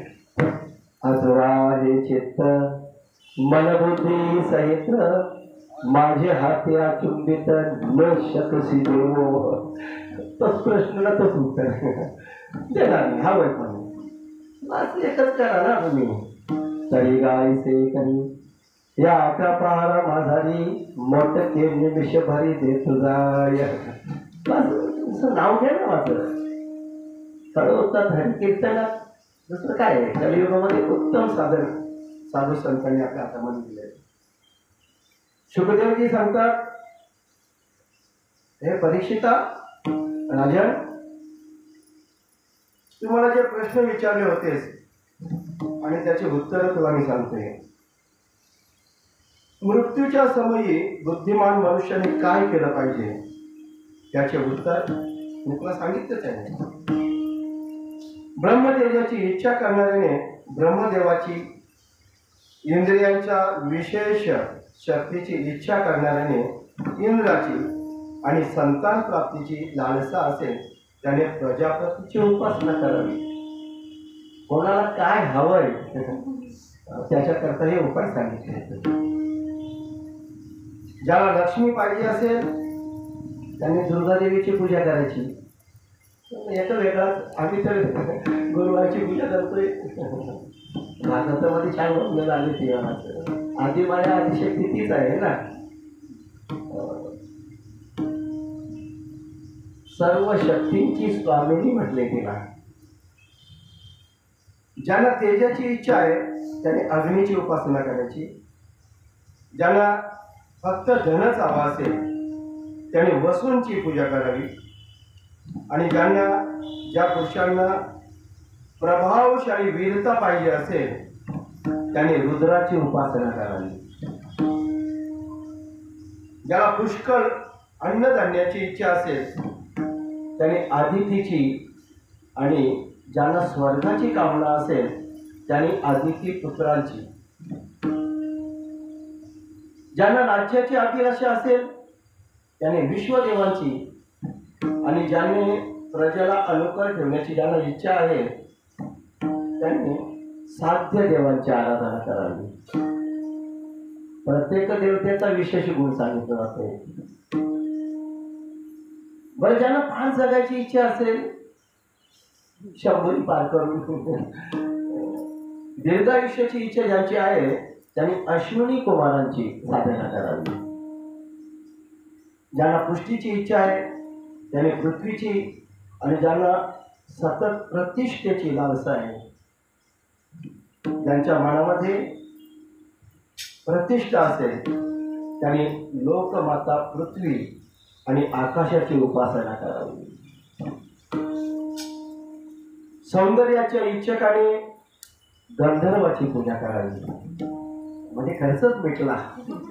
अथवा हे चित्त मनबुद्धी सहित माझे हाती अचुंबित न शकसी देवो. तोच प्रश्नाला तोच उत्तर देणार नाही, हवंय पण बस एकच करा ना तुम्ही. तरी गायचे करी या अकरा माझारी मोठे निमिष भरी दे तुझा. बस नाव घ्या ना माझं. सर्वोत्तम हरी कीर्तनात दुसरं काय आहे. कलियुगामध्ये उत्तम साधू संतांनी आपल्या हातामध्ये दिले. शुकदेवजी सांगतात, हे परीक्षिता राजन, तुम्हाला जे प्रश्न विचारले होतेस आणि त्याचे उत्तर तुला मी सांगते. मृत्यूच्या समयी बुद्धिमान मनुष्याने काय केलं पाहिजे त्याचे उत्तर मी तुला सांगितलंच आहे. ब्रह्मतेजाची इच्छा करणाऱ्याने ब्रह्मदेवाची, इंद्रियांच्या विशेष शक्तीची इच्छा करणाऱ्याने इंद्राची आणि संतान प्राप्तीची लालसा असेल त्याने प्रजापतीची उपासना करावी. कोणाला काय हवंय त्याच्याकरता हे उपाय सांगितले. ज्याला लक्ष्मी पाहिजे असेल त्यांनी दुर्गादेवीची पूजा करायची. याचा वेगळाच, आम्ही तर गुरुवारची पूजा करतोय. भारतामध्ये छान वर्णन आले देवाचं. आदिमाया आदिशक्ती तीच आहे ना. सर्व शक्तींची स्वामिनी म्हटले तिला. ज्यांना तेजाची इच्छा आहे त्याने अग्नीची उपासना करायची. ज्यांना फक्त धनच हवा असेल त्याने वसूंची पूजा करावी. आणि ज्या पुरुषांना प्रभावशाली वीरता पाहिजे असेल त्याने रुद्राची उपासना करावी. ज्याला पुष्कळ अन्नधान्याची इच्छा असेल त्याने आदितीची, आणि ज्यांना स्वर्गाची कामना असेल त्याने आदिती पुत्रांची. ज्यांना राज्याची अभिलाषा असेल त्याने विश्वदेवांची, आणि ज्याने प्रजेला अनुकर ठेवण्याची ज्यांना इच्छा आहे त्यांनी साध्य देवांची आराधना करावी. प्रत्येक देवतेचा विशेष गुण सांगितला जातो. बरं, ज्यांना फार जगायची इच्छा असेल, 100 पार करून दीर्घायुष्याची इच्छा ज्यांची आहे त्यांनी अश्विनी कुमारांची साधना करावी. ज्यांना पुष्टीची इच्छा आहे त्याने पृथ्वीची, आणि ज्यांना सतत प्रतिष्ठेची लालसा आहे, ज्यांच्या मनामध्ये प्रतिष्ठा असेल त्यांनी लोकमाता पृथ्वी आणि आकाशाची उपासना करावी. सौंदर्याच्या इच्छकाने गंधर्वाची पूजा करावी. म्हणजे खर्चच मिटला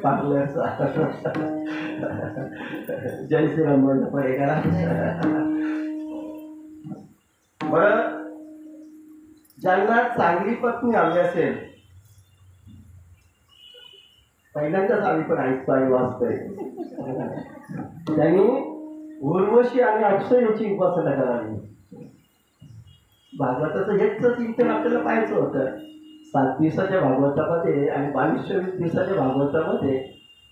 पार्लरचा. जय श्रीराम मंडप हे करा. बरं, ज्यांना चांगली पत्नी हवी असेल, पहिल्यांदाच आम्ही पण ऐकतोय वाचतोय, त्यांनी उर्वशी आणि अक्षयची उपासना करावी. भागवताचं हेच चिंतन आपल्याला पाहायचं होतं. 7 दिवसाच्या भागवतामध्ये आणि 22-24 दिवसाच्या भागवतामध्ये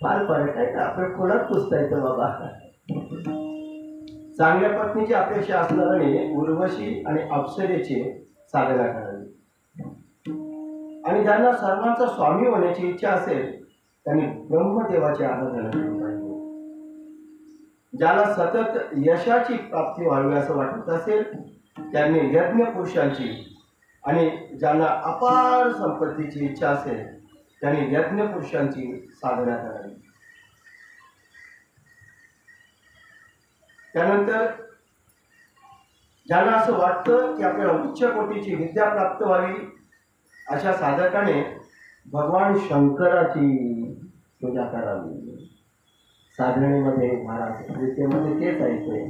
फार फरक आहे का? आपण कोणाच पुसता येतं बाबा. चांगल्या पत्नीची अपेक्षा असणाऱ्याने उर्वशी आणि अप्सरेची साधना करावी. आणि ज्यांना सर्वांचा स्वामी होण्याची इच्छा असेल त्यांनी ब्रह्मदेवाची आराधना केली पाहिजे. ज्याला सतत यशाची प्राप्ती व्हावी असं वाटत असेल त्यांनी यज्ञ पुरुषांची, आणि ज्यांना अपार संपत्तीची इच्छा असेल त्यांनी यज्ञ पुरुषांची साधना करावी. त्यानंतर ज्यांना असं वाटतं की आपल्याला उच्च कोटीची विद्या प्राप्त व्हावी अशा साधकाने भगवान शंकराची पूजा करावी. साधनेमध्ये महाराज विद्येमध्ये तेच ऐकतोय.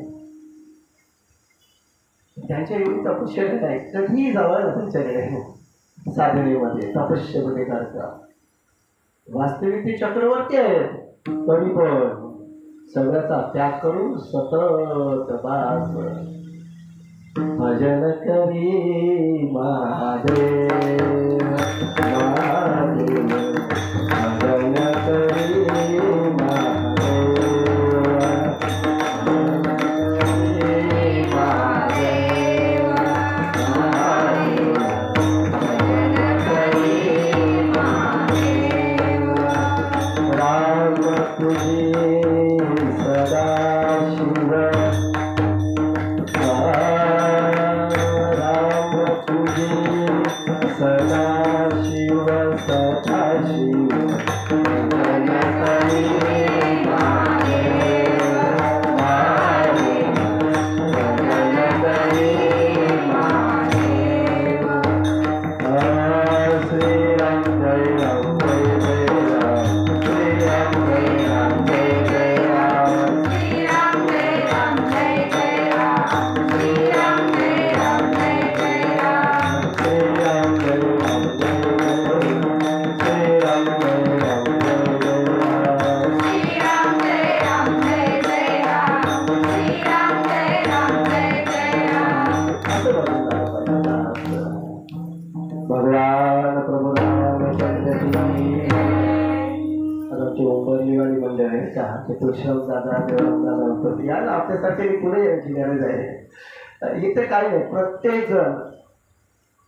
त्यांच्या एवढी तपस्या नाही, कधीही जावं ना त्यांच्याकडे साधनेमध्ये तपस्येमध्ये करता. वास्तविक ते चक्रवर्ती आहेत, तरी पण सगळ्याचा त्याग करून सतत बास भजन करी महादेव महादेव भजन करी याला आपल्यासाठी पुढे यायची गरज आहे. इथे काही नाही, प्रत्येक जण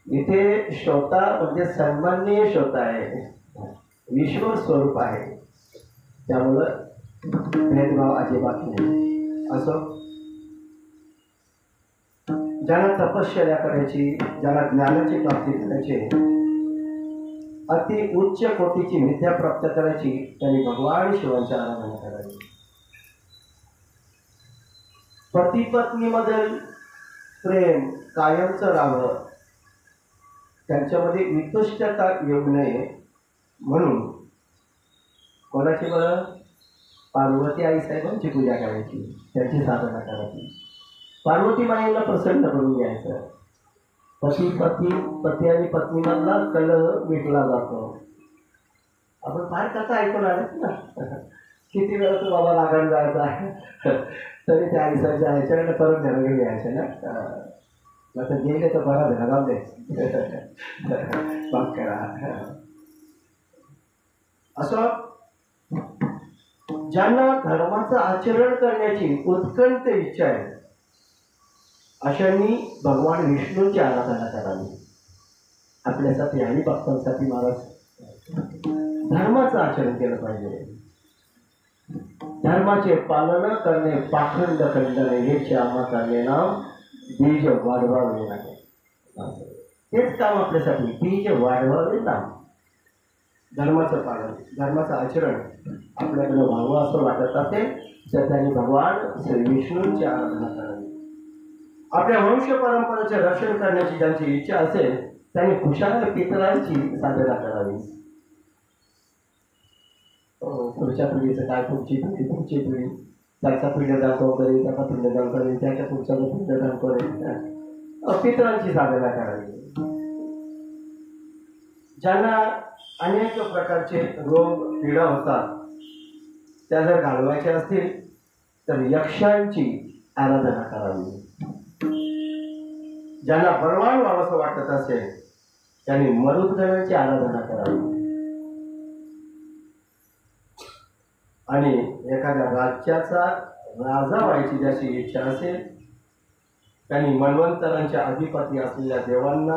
इथे श्रोता म्हणजे सन्माननीय श्रोता आहे, विश्व स्वरूप आहे. त्यामुळं भेदभाव अजिबात नाही. असं ज्यांना तपश्चर्या करायची, ज्यांना ज्ञानाची प्राप्ती करायची, अति उच्च कोटीची विद्या प्राप्त करायची, त्यांनी भगवान शिवांची आराधना करावी. पती पत्नीमधील प्रेम कायमचं राहावं, त्यांच्यामध्ये वितुष्टता येऊ नये म्हणून कोणाची बरं पार्वती आई साहेबांची पूजा करायची, त्यांची साधना करायची. पार्वती माईला प्रसन्न करून घ्यायचं. पती आणि पत्नीमधला कलह मिटला जातो. आपण फार कथा ऐकून आलेत ना, किती वेळा तो बाबा लागण जायचा तरी त्या आईसाच्या ह्याच्याकडे परत घराकडे यायचं ना. आता गेले तर बरा घराव दे बाग करा. असं ज्यांना धर्माचं आचरण करण्याची उत्कंठ इच्छा आहे अशांनी भगवान विष्णूंची आराधना करावी. आपल्यासाठी आणि भक्तांसाठी महाराज धर्माचं आचरण केलं पाहिजे. धर्माचे पालन करणे पाखंड खंडने हे क्षमा करणे नाम बीज वाढवावे नाही. तेच काम आपल्यासाठी, बीज वाढवावे नाम. धर्माचं पालन, धर्माचं आचरण आपल्याकडे व्हावं असं वाटत असेल तर त्यांनी भगवान श्री विष्णूंची आराधना करावी. आपल्या वंश परंपरेचे रक्षण करण्याची ज्यांची इच्छा असेल त्यांनी खुशाल पितरांची साधना करावी. पुढच्या पिढीचं काय, पुढची पिढी त्याचा पिंडदान तो करेल, त्याचा पिंडदान करेल, त्याच्या पुढचा पिंडदान करेल. पितरांची साधना करावी. ज्यांना अनेक प्रकारचे रोग पीडा होतात त्या जर घालवायचे असतील तर यक्षांची आराधना करावी. ज्यांना बलवान व्हावंसं वाटत असेल त्यांनी मरुद्गणांची आराधना करावी. आणि एखाद्या राज्याचा राजा व्हायची ज्याची इच्छा असेल त्यांनी मन्वंतरांच्या अधिपती असलेल्या देवांना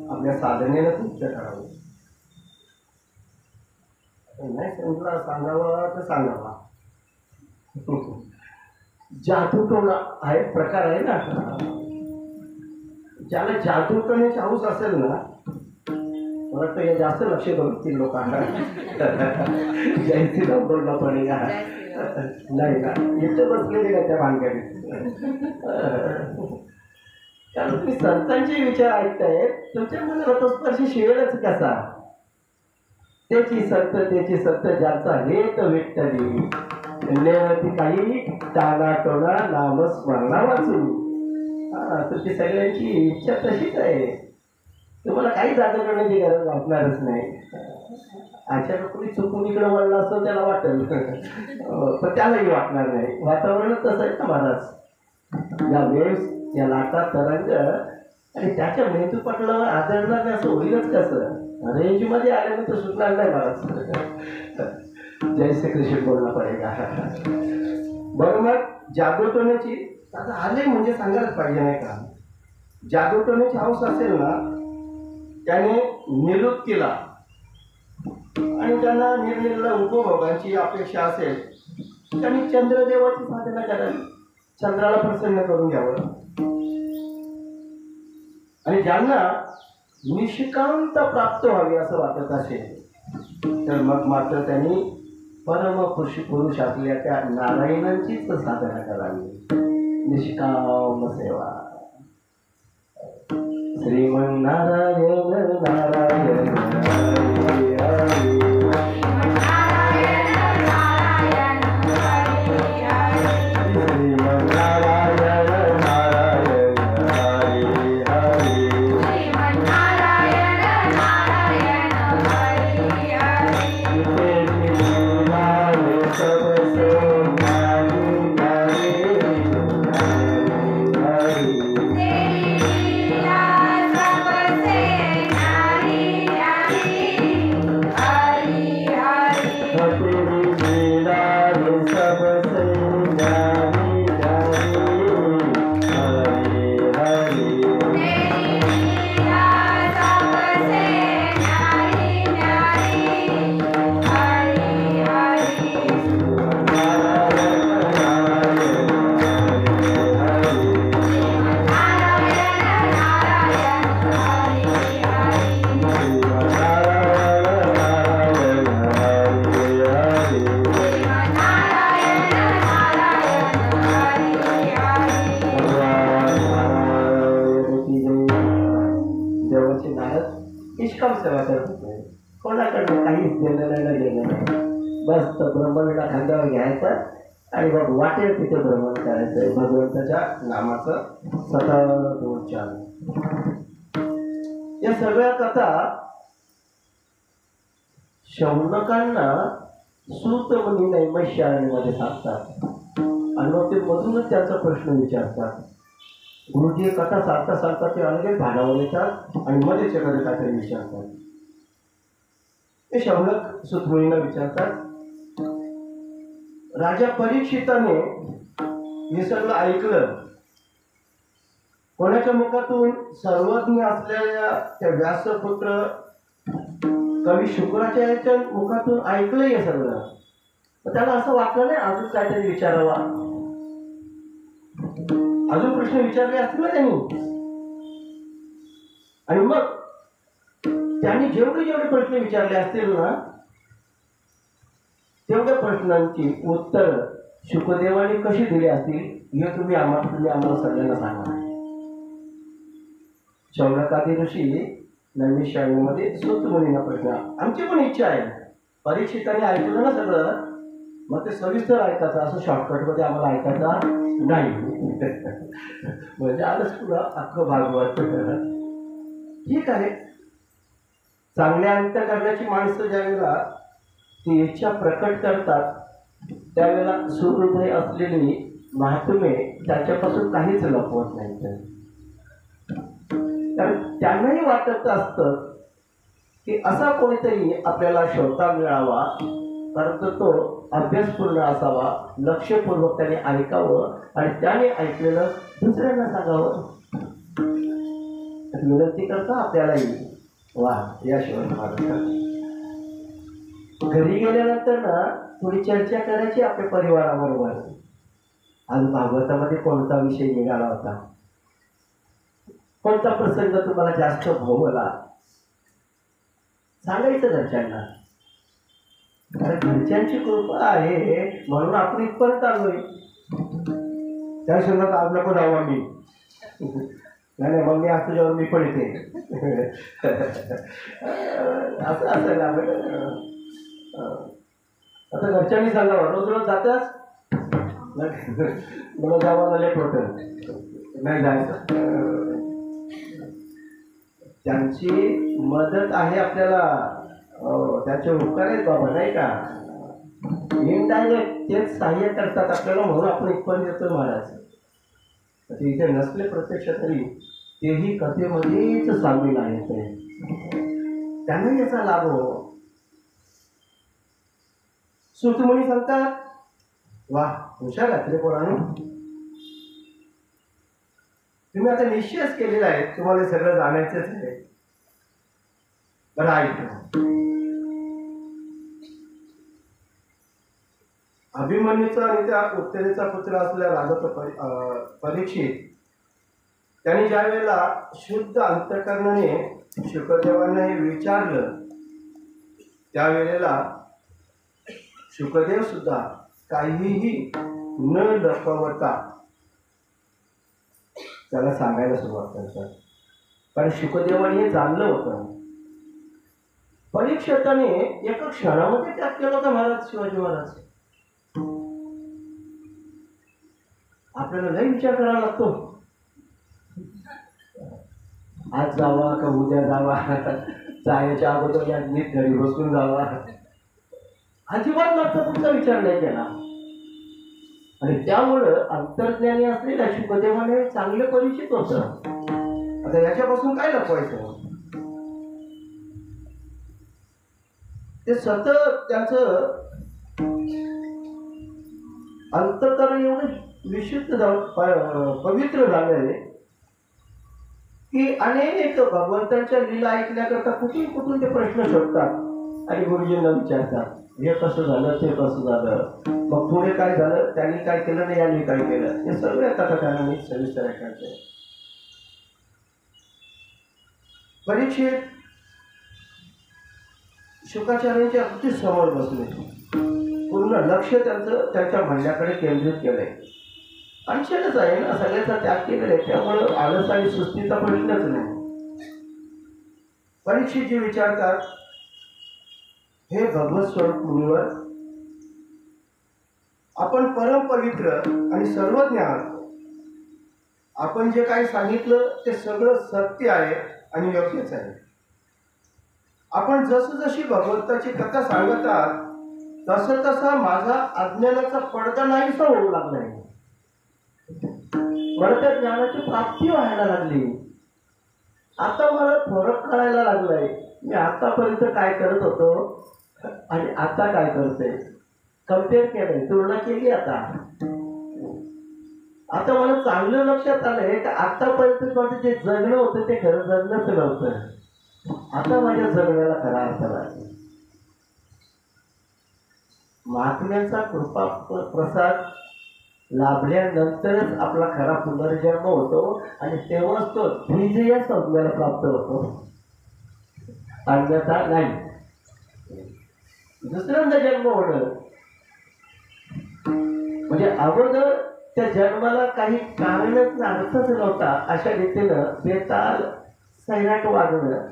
आपल्या साधनेनं तुष्ट करावं. नाही समजला सांगावा तर सांगावा. जादूटोणा हा एक प्रकार आहे ना. ज्याला जादूटोण्याची हौस असेल ना, मला वाटतं हे जास्त लक्ष देतील लोकांना. जयंती बोलला पडेगा नाही का, इथं बसलेले का त्या भानगडीत. कारण तुम्ही संतांचे विचार ऐकताय, तुमच्या मनाला तो स्पर्श शिवेलच कसा. त्याची सत्य ज्याचा हेत विठ्ठली नेवती काही टाणा टोणा नाम स्मरणा वाचून. तुमची सगळ्यांची इच्छा तशीच आहे. तुम्हाला काही जादू करण्याची गरज वाटणारच नाही. अचानक कोणी चुकून इकडे वळला असतो त्याला वाटेल, पण त्यालाही वाटणार नाही. वातावरणच तसं आहे ना महाराज. या वेव्स, या लाटा, तरंग आणि त्याच्या मेंदूपटलावर आदळणार नाही असं होईलच कसं. रेंजमध्ये आल्यानंतर सुटणार नाही महाराज. जय श्री कृष्ण बोलणं पडेगा. बरं, मग जादूटोण्याची आता आले म्हणजे सांगायलाच पाहिजे नाही का. जादूटोण्याची हौस असेल ना त्याने निवृत्तीला आणि ज्यांना निरनिराळ्या उपभोगांची अपेक्षा असेल त्यांनी चंद्रदेवाची साधना करावी. चंद्राला प्रसन्न करून घ्यावं. आणि ज्यांना निष्कांत प्राप्त व्हावी असं वाटत असेल तर मग मात्र त्यांनी परम पुरुष असलेल्या त्या नारायणांचीच साधना करावी. निष्काम सेवा. श्रीमन नारायण नारायण हरी हरी. निष्काम सेवा करत होते. कोणाकडनं काहीच गेलं नाही. बस तर ब्रह्मविडा खांद्यावर घ्यायचा आणि मग वाटेल तिथे भ्रमण करायचंय. भगवंताच्या नामाचं सतत उच्चारण. या सगळ्या कथा शौनकांना सूत मुनी नैमिषारण्यमध्ये सांगतात आणि मग ते मधूनच त्यांचा प्रश्न विचारतात. गुरुजी कथा सांगता ते अनेक भागावर येतात आणि मध्येच एखादं काहीतरी विचारतात. ते शौनक सुतमुनींना विचारतात, राजा परीक्षिताने हे सगळं ऐकलं. कोणाच्या मुखातून? सर्वज्ञ असलेल्या त्या व्यासपुत्र कवी शुक्राचार्याच्या मुखातून ऐकलं हे सगळं. त्याला असं वाटलं नाही अजून काहीतरी विचारावा. अजून प्रश्न विचारले असतील ना त्यांनी. आणि मग त्यांनी जेवढे प्रश्न विचारले असतील ना तेवढ्या प्रश्नांची उत्तर शुकदेवाने कशी दिली असतील हे तुम्ही आम्हाला सगळ्यांना सांगा. शौनकादी ऋषी नैमिषारण्यमध्ये सूत मुनींना प्रश्न. आमची पण इच्छा आहे. परीक्षिताने ऐकलं ना सगळं, मग ते सविस्तर ऐकायचं. असं शॉर्टकटमध्ये आम्हाला ऐकायचं नाही. म्हणजे आलंच पुढं अख्खं भागवत. ठीक आहे. चांगल्या अंतःकरणाची माणसं ज्यावेळेला ती इच्छा प्रकट करतात त्यावेळेला सुहृदय असलेली महात्मे त्याच्यापासून काहीच लपवत नाही. कारण त्यांनाही वाटत असतं की असा कोणीतरी आपल्याला श्रोता मिळावा परंतु तो अभ्यासपूर्ण असावा, लक्षपूर्वक त्याने ऐकावं आणि त्याने ऐकलेलं दुसऱ्यांना सांगावं. विनंती करता आपल्यालाही. वा, याशिवाय महाराज घरी गेल्यानंतर ना थोडी चर्चा करायची आपल्या परिवाराबरोबर. आज भागवतामध्ये कोणता विषय निघाला होता, कोणता प्रसंग तुम्हाला जास्त भावला, सांगायचं घरच्यांना. कारण घरच्यांची कृपा आहे म्हणून आपण इथपर्यंत आलोय. त्या शब्दात आज नको जाऊ आम्ही. नाही मग मी आज तुझ्यावर मी पण येते. असं असायला आता घरच्यांनी सांगावं, रोज रोज जाताच मला जावायला लेट होतं, नाही जायचं. त्यांची मदत आहे आपल्याला, त्यांचे उपकार आहेत बाबा, नाही का. इनडायरेक्ट तेच सहाय्य करतात आपल्याला म्हणून आपण इथपर्यंत येतो महाराज. ते इथे नसले प्रत्यक्ष तरी तेही कथेमध्येच सामील आहेत, त्यांना याचा लाभ हो. सुतमुनी सांगतात, वा हुशार रात्री पोरांनो, तुम्ही आता निश्चयच केलेला आहे तुम्हाला सगळं जाणायचंच आहे. बरं ऐक, अभिमन्यूचा आणि त्या उत्तरेचा पुत्र असलेला राजा परीक्षित त्यांनी ज्या वेळेला शुद्ध अंतःकरणाने शुकदेवांना हे विचारलं, त्यावेळेला शुकदेव सुद्धा काहीही न लपवता त्याला सांगायला सुरुवात करतात. कारण शुकदेवाने हे जाणलं होतं. परीक्षिताने एका क्षणामध्ये त्याग केला होता महाराज शिवाजी महाराज. आपल्याला लय विचार करावा लागतो, आज जावा का उद्या जावा, जायच्या अगोदर या नीट घरी बसून जावा, अजिबात मात्र तुमचा विचार नाही केला. आणि त्यामुळं अंतर्ज्ञानी असलेल्या शुकदेवाने चांगले परिचित होतं. आता याच्यापासून काय लपवायचं. ते सतत त्याचं अंतःकरण एवढं विशुद्ध पवित्र झालंय की अनेक भगवंतांच्या लीला ऐकण्याकरता कुठून ते प्रश्न शोधतात आणि गुरुजींना विचारतात, हे कसं झालं, ते कसं झालं, मग पुढे काय झालं, त्यांनी काय केलं नाही, यांनी काय केलं, हे सगळे आता त्यांना सविस्तर ऐकायचे. परीक्षित शुकाचार्यांच्या अगदी समोर बसले, पूर्ण लक्ष त्यांचं त्यांच्या म्हणण्याकडे केंद्रित केलंय. अंशच आहे ना, सगळ्याचा त्याग केलेला आहे, त्यामुळं आळस आणि सुस्तीचा प्रश्नच नाही. परीक्षितजी विचारतात, हे भगवत स्वरूप मुनीवर, आपण परमपवित्र आणि सर्वज्ञ आहात. आपण जे काही सांगितलं ते सगळं सत्य आहे आणि योग्यच आहे. आपण जशी भगवंताची कथा सांगत आहात तसा माझा अज्ञानाचा पडदा नाहीसा होऊ लागलाय. मला त्या ज्ञानाची प्राप्ती व्हायला लागली. आता मला फरक कळायला लागलाय. मी आतापर्यंत काय करत होतो आणि आता काय करतोय, कम्पेअर केलंय, तुलना केली. आता मला चांगलं लक्षात आलंय की आतापर्यंत माझं जे जगणं होतं ते खरं जगणंच नव्हतं. आता माझ्या जगण्याला खरा अर्थ लागला. महात्म्यांचा कृपा प्रसाद लाभल्यानंतरच आपला खरा पुनर्जन्म होतो आणि तेव्हाच तो द्विजय संज्ञाला प्राप्त होतो, अन्यथा नाही. दुसऱ्यांदा जन्म होणं म्हणजे अगोदर त्या जन्माला काही कारणच अर्थच नव्हता, अशा रीतीनं बेताल सैराट वागणं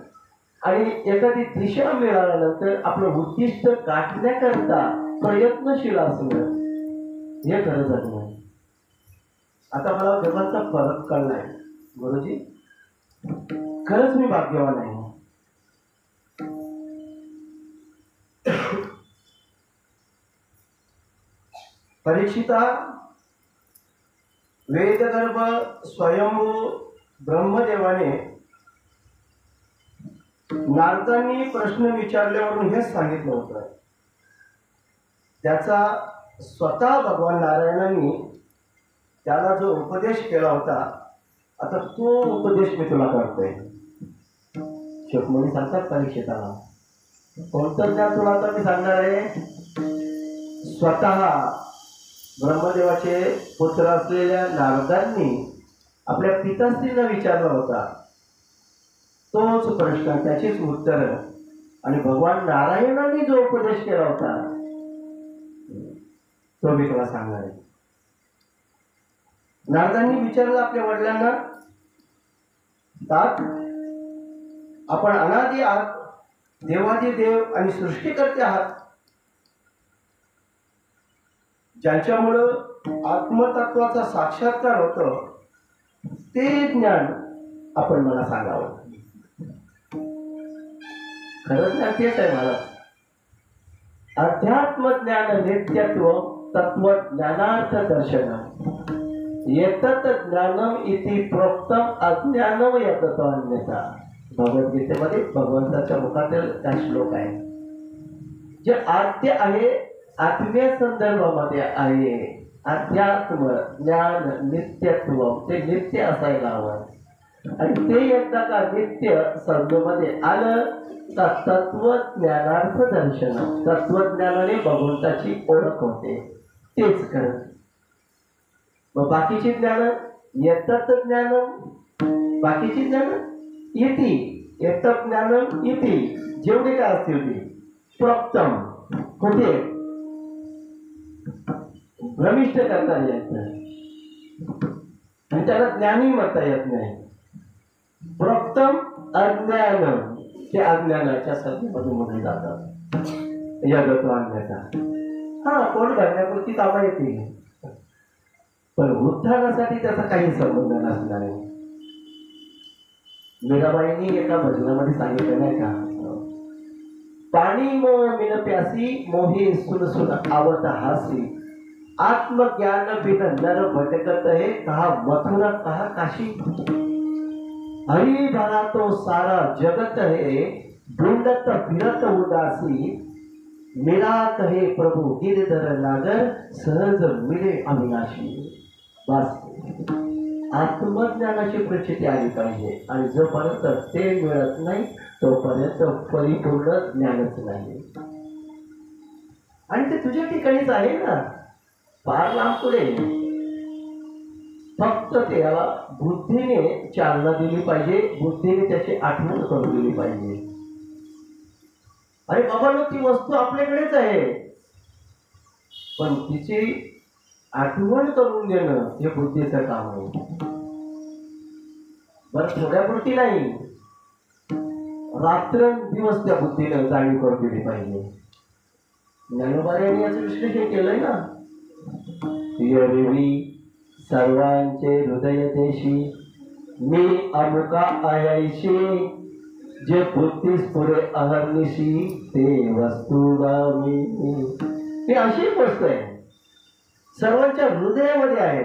आणि एखादी दिशा मिळाल्यानंतर आपलं उद्दिष्ट गाठण्याकरता प्रयत्नशील असणं, हे खरं जगणं. आता मला जगाचा फरक कळलाय. गुरुजी, खरंच मी भाग्यवान आहे. परीक्षिता, वेदगर्भ स्वयंभू ब्रह्मदेवाने नारदांनी प्रश्न विचारल्यावरून हेच सांगितलं होतं. त्याचा स्वतः भगवान नारायणांनी त्याला जो उपदेश केला होता, आता तो उपदेश मी तुला करतोय. शुकमुनी सांगतात परीक्षिताला, कोणतं ज्ञान तुला आता मी सांगणार आहे. स्वतः ब्रह्मदेवाचे पुत्र असलेल्या नारदांनी आपल्या पिताश्रींना विचारला होता, तोच प्रश्न, त्याचीच उत्तर, आणि भगवान नारायणांनी जो उपदेश केला होता तो मी तुला सांगणार आहे. नारदांनी विचारलं आपल्या वडिलांना, तात आपण अनादी आहात, देवादी देव आणि सृष्टीकर्ते आहात, ज्यांच्यामुळं आत्मतत्वाचा साक्षात्कार होतो, ते ज्ञान आपण मला सांगावं. खरं ज्ञान तेच आहे मला. अध्यात्म ज्ञान नित्यत्व तत्वज्ञानार्थ दर्शन येतत ज्ञानम इति प्रोक्तम अज्ञानम यतत अन्यथा. भगवद्गीतेमध्ये भगवंताच्या मुखातील हा श्लोक आहे. जे आद्य आहे, आत्मीय संदर्भामध्ये आहे. अध्यात्म ज्ञान नित्यत्व, ते नित्य असायला हवं. आणि ते एकदा का नित्य संदर्भामध्ये आलं तर तत्वज्ञानार्थ दर्शन, तत्वज्ञानाने भगवंताची ओळख होते. तेच खरं. मग बाकीची ज्ञान येतात, ज्ञान बाकीची ज्ञान येते, येतात ज्ञान येते, जेवढे काय असतील ते प्रोक्तम होते, भ्रमिष्ट करता येत नाही आणि त्याला ज्ञानी म्हणता येत नाही. प्रोक्तम अज्ञान, ते अज्ञानाच्या संधीमध्ये म्हटले जातात. यगत्व अन्यथा. हा, पोट भरण्यापुरती कामं येतील, पण उत्थानासाठी त्याचा काही संबंध नसणार आहे. मीराबाईंनी एका भजनामध्ये सांगितलं नाही का, पाणी मोह मिन प्यासी, मोहे सुन सुन आवत हासी, आत्मज्ञान बिन नर भटकत है, कहा मथुरा कहा काशी. हरी भरा तो सारा जगत है, ढूंढत फिरत उदासी, मिळात हे प्रभू गिरधर नागर, सहज मिळे अविनाशी. बस आत्मज्ञानाची प्रचिती आली पाहिजे. आणि जोपर्यंत ते मिळत नाही तोपर्यंत परिपूर्ण ज्ञानच नाही. आणि ते तुझ्या ठिकाणीच आहे ना, फार लांब पुढे. फक्त त्याला बुद्धीने चालना दिली पाहिजे, बुद्धीने त्याची आठवण करून दिली पाहिजे. अरे बाबा, ती वस्तू आपल्याकडेच आहे, पण तिची आठवण करून देणं हे बुद्धीचं काम आहे. बरं, थोड्यापुरती नाही, रात्रंदिवस त्या बुद्धीनं जाणीव करून दिली पाहिजे. ज्ञानोबाऱ्यांनी याचं विश्लेषण केलंय ना. यरवी सर्वांचे हृदय देशी, मी अमुका आयायशी, जे बुद्धीस पुढे अहर्निशी, ते वस्तुगामी. ही अशी गोष्ट आहे, सर्वांच्या हृदयामध्ये आहे.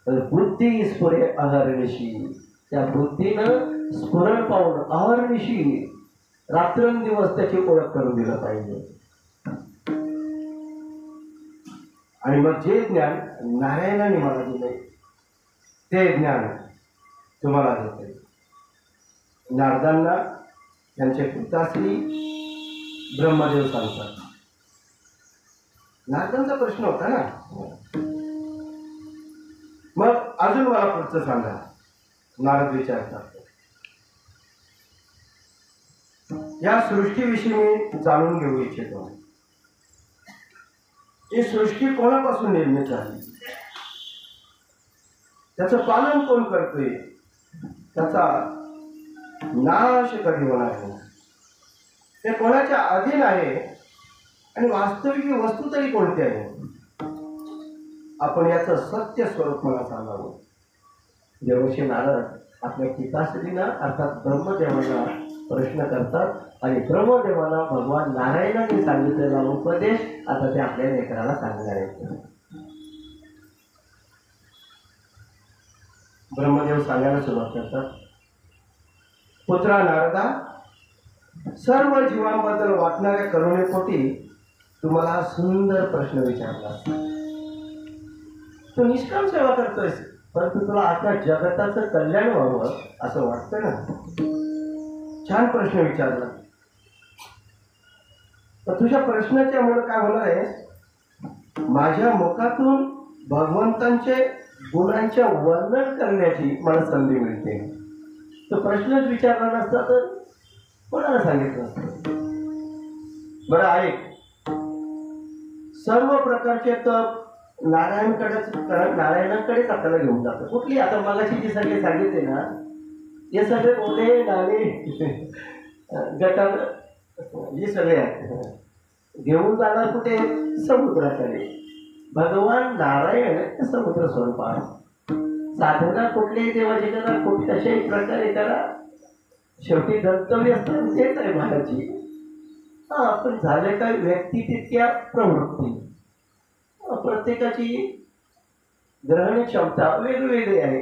तर बुद्धीस पुढे अहर्निशी, त्या बुद्धीनं स्फुरण पाहून अहर्निशी रात्रंदिवस त्याची ओळख करून दिलं पाहिजे. आणि मग जे ज्ञान नारायणाने मला दिले ते ज्ञान तुम्हाला देते. नारदांना त्यांचे पिताश्री ब्रह्मदेव सांगतात. नारदांचा प्रश्न होता ना. मग अजून मला पुढचं सांगा. नारद विचारतात, या सृष्टीविषयी मी जाणून घेऊ इच्छितो. ही सृष्टी कोणापासून निर्मित झाली, त्याचं पालन कोण करतोय, त्याचा नाश कधी होणार आहे, ते कोणाच्या अधीन आहे, आणि वास्तविक वस्तू तरी कोणती आहे. आपण याचं सत्य स्वरूप मला सांगावं. देवर्षी नारद आपल्या पिताश्रींना अर्थात ब्रह्मदेवांना प्रश्न करतात, आणि ब्रह्मदेवाला भगवान नारायणाने सांगितलेला उपदेश आता ते आपल्या लेकराला सांगणार आहेत. ब्रह्मदेव सांगायला सुरुवात करतात. पुत्रा नारदा, सर्व जीवांबद्दल वाटणाऱ्या करुणेपोटी तुम्हाला हा सुंदर प्रश्न विचारला. तू निष्काम सेवा करतोयस, परंतु तुला आता जगताचं कल्याण व्हावं असं वाटतं ना. छान प्रश्न विचारला. तर तुझ्या प्रश्नाच्या मुळे काय होणार आहे, माझ्या मुखातून भगवंतांचे गुणांच्या वर्णन करण्याची मला संधी मिळते. तो प्रश्नच विचारला नसता तर कोणाला सांगितलं असतं. बरं ऐक, सर्व प्रकारचे तप नारायणांकडेच आपल्याला घेऊन जातं. कुठली आता मगाशी जी सगळे सांगितले ना, हे सगळे ओढे नाले गटार हे सगळे आहेत. घेऊन जाणार कुठे, समुद्राकडे. भगवान नारायण समुद्र स्वरूप आहे. साधना कुठल्याही देवाची करा, कशाही प्रकारे करा, शेवटी गंतव्य असतं तेच आहे महाराजी. हा, पण झाले काय व्यक्ती तितक्या प्रवृत्ती, प्रत्येकाची ग्रहण क्षमता वेगवेगळी आहे.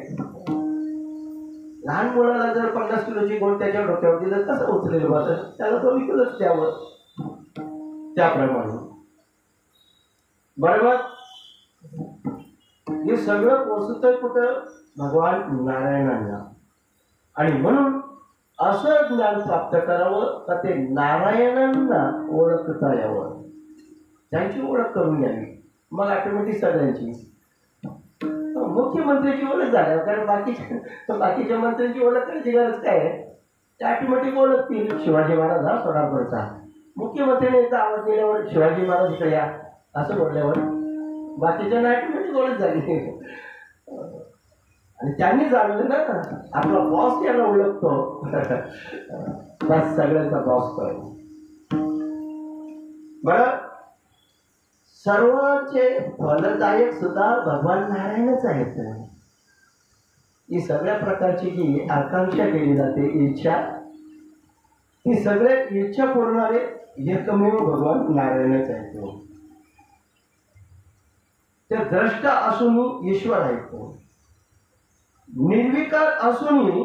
लहान मुलाला जर 50 किलोची गोष्ट त्याच्या डोक्यावर दिलं कसं उचलेल बघ, त्याला तो विकलच द्यावं. त्याप्रमाणे बरोबर हे सगळं पोचतंय कुठं, भगवान नारायणांना. आणि म्हणून असं ज्ञान प्राप्त करावं का ते नारायणांना ओळखता यावं, त्यांची ओळख करून घ्यावी. मग ऑटोमॅटिक सगळ्यांची मुख्यमंत्र्याची ओळख झाल्यावर, कारण बाकीच्या मंत्र्यांची ओळख करायची गरज काय आहे, ते ऑटोमॅटिक ओळखतील. शिवाजी महाराज हा सोलापूरचा, मुख्यमंत्र्याने एकदा आवाज दिल्यावर शिवाजी महाराज इकडे या असं बोलल्यावर बाकीच्यांना ऑटोमॅटिक ओळख झाली. आणि त्यांनी जाणलं ना, आपला बॉस याला ओळखतो, बस सगळ्यांचा बॉस करू. बरं, सर्वांचे फलदायक सुद्धा भगवान नारायणच आहेत. ही सगळ्या प्रकारची जी आकांक्षा केली जाते, इच्छा, ही सगळे इच्छा पुरणारे एकमेव भगवान नारायणच आहेत. ते द्रष्टा असूनही ईश्वर आहेत, निर्विकार असूनही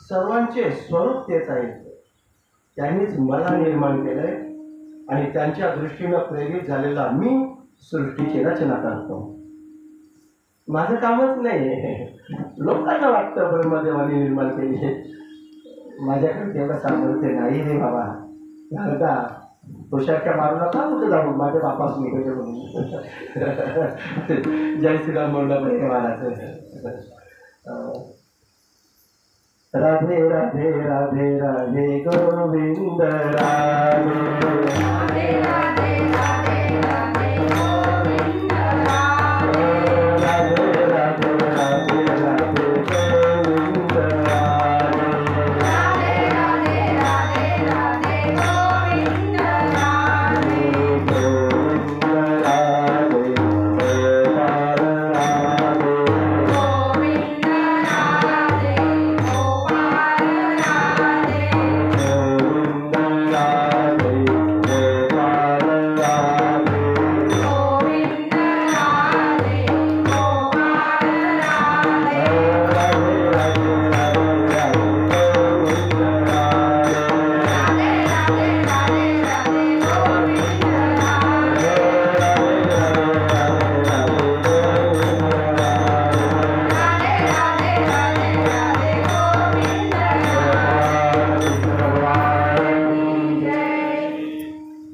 सर्वांचे स्वरूप तेच आहेत. त्यांनीच मला निर्माण केलंय आणि त्यांच्या दृष्टीनं प्रेरित झालेला मी सृष्टीची रचना करतो. माझं कामच नाही. लोकांना वाटतं ब्रह्मदेवाने निर्माण केली, माझ्याकडे तेवढं सामर्थ्य नाही रे बाबा. का तुषारच्या मारू नका कुठे जाऊ, माझ्या बापास मी कुठे म्हणून. जय श्रीराम म्हणलं पाहिजे महाराज. राधे राधे राधे राधे गोविंद राधे राधे राधे राधे गोविंद राधे राधे राधे राधे गोविंद राधे राधे राधे राधे गोविंद राधे गोविंद राधे गोपाल राधे गोविंद राधे गोपाल राधे गोविंद राधे गोपाल राधे गोविंद राधे गोपाल राधे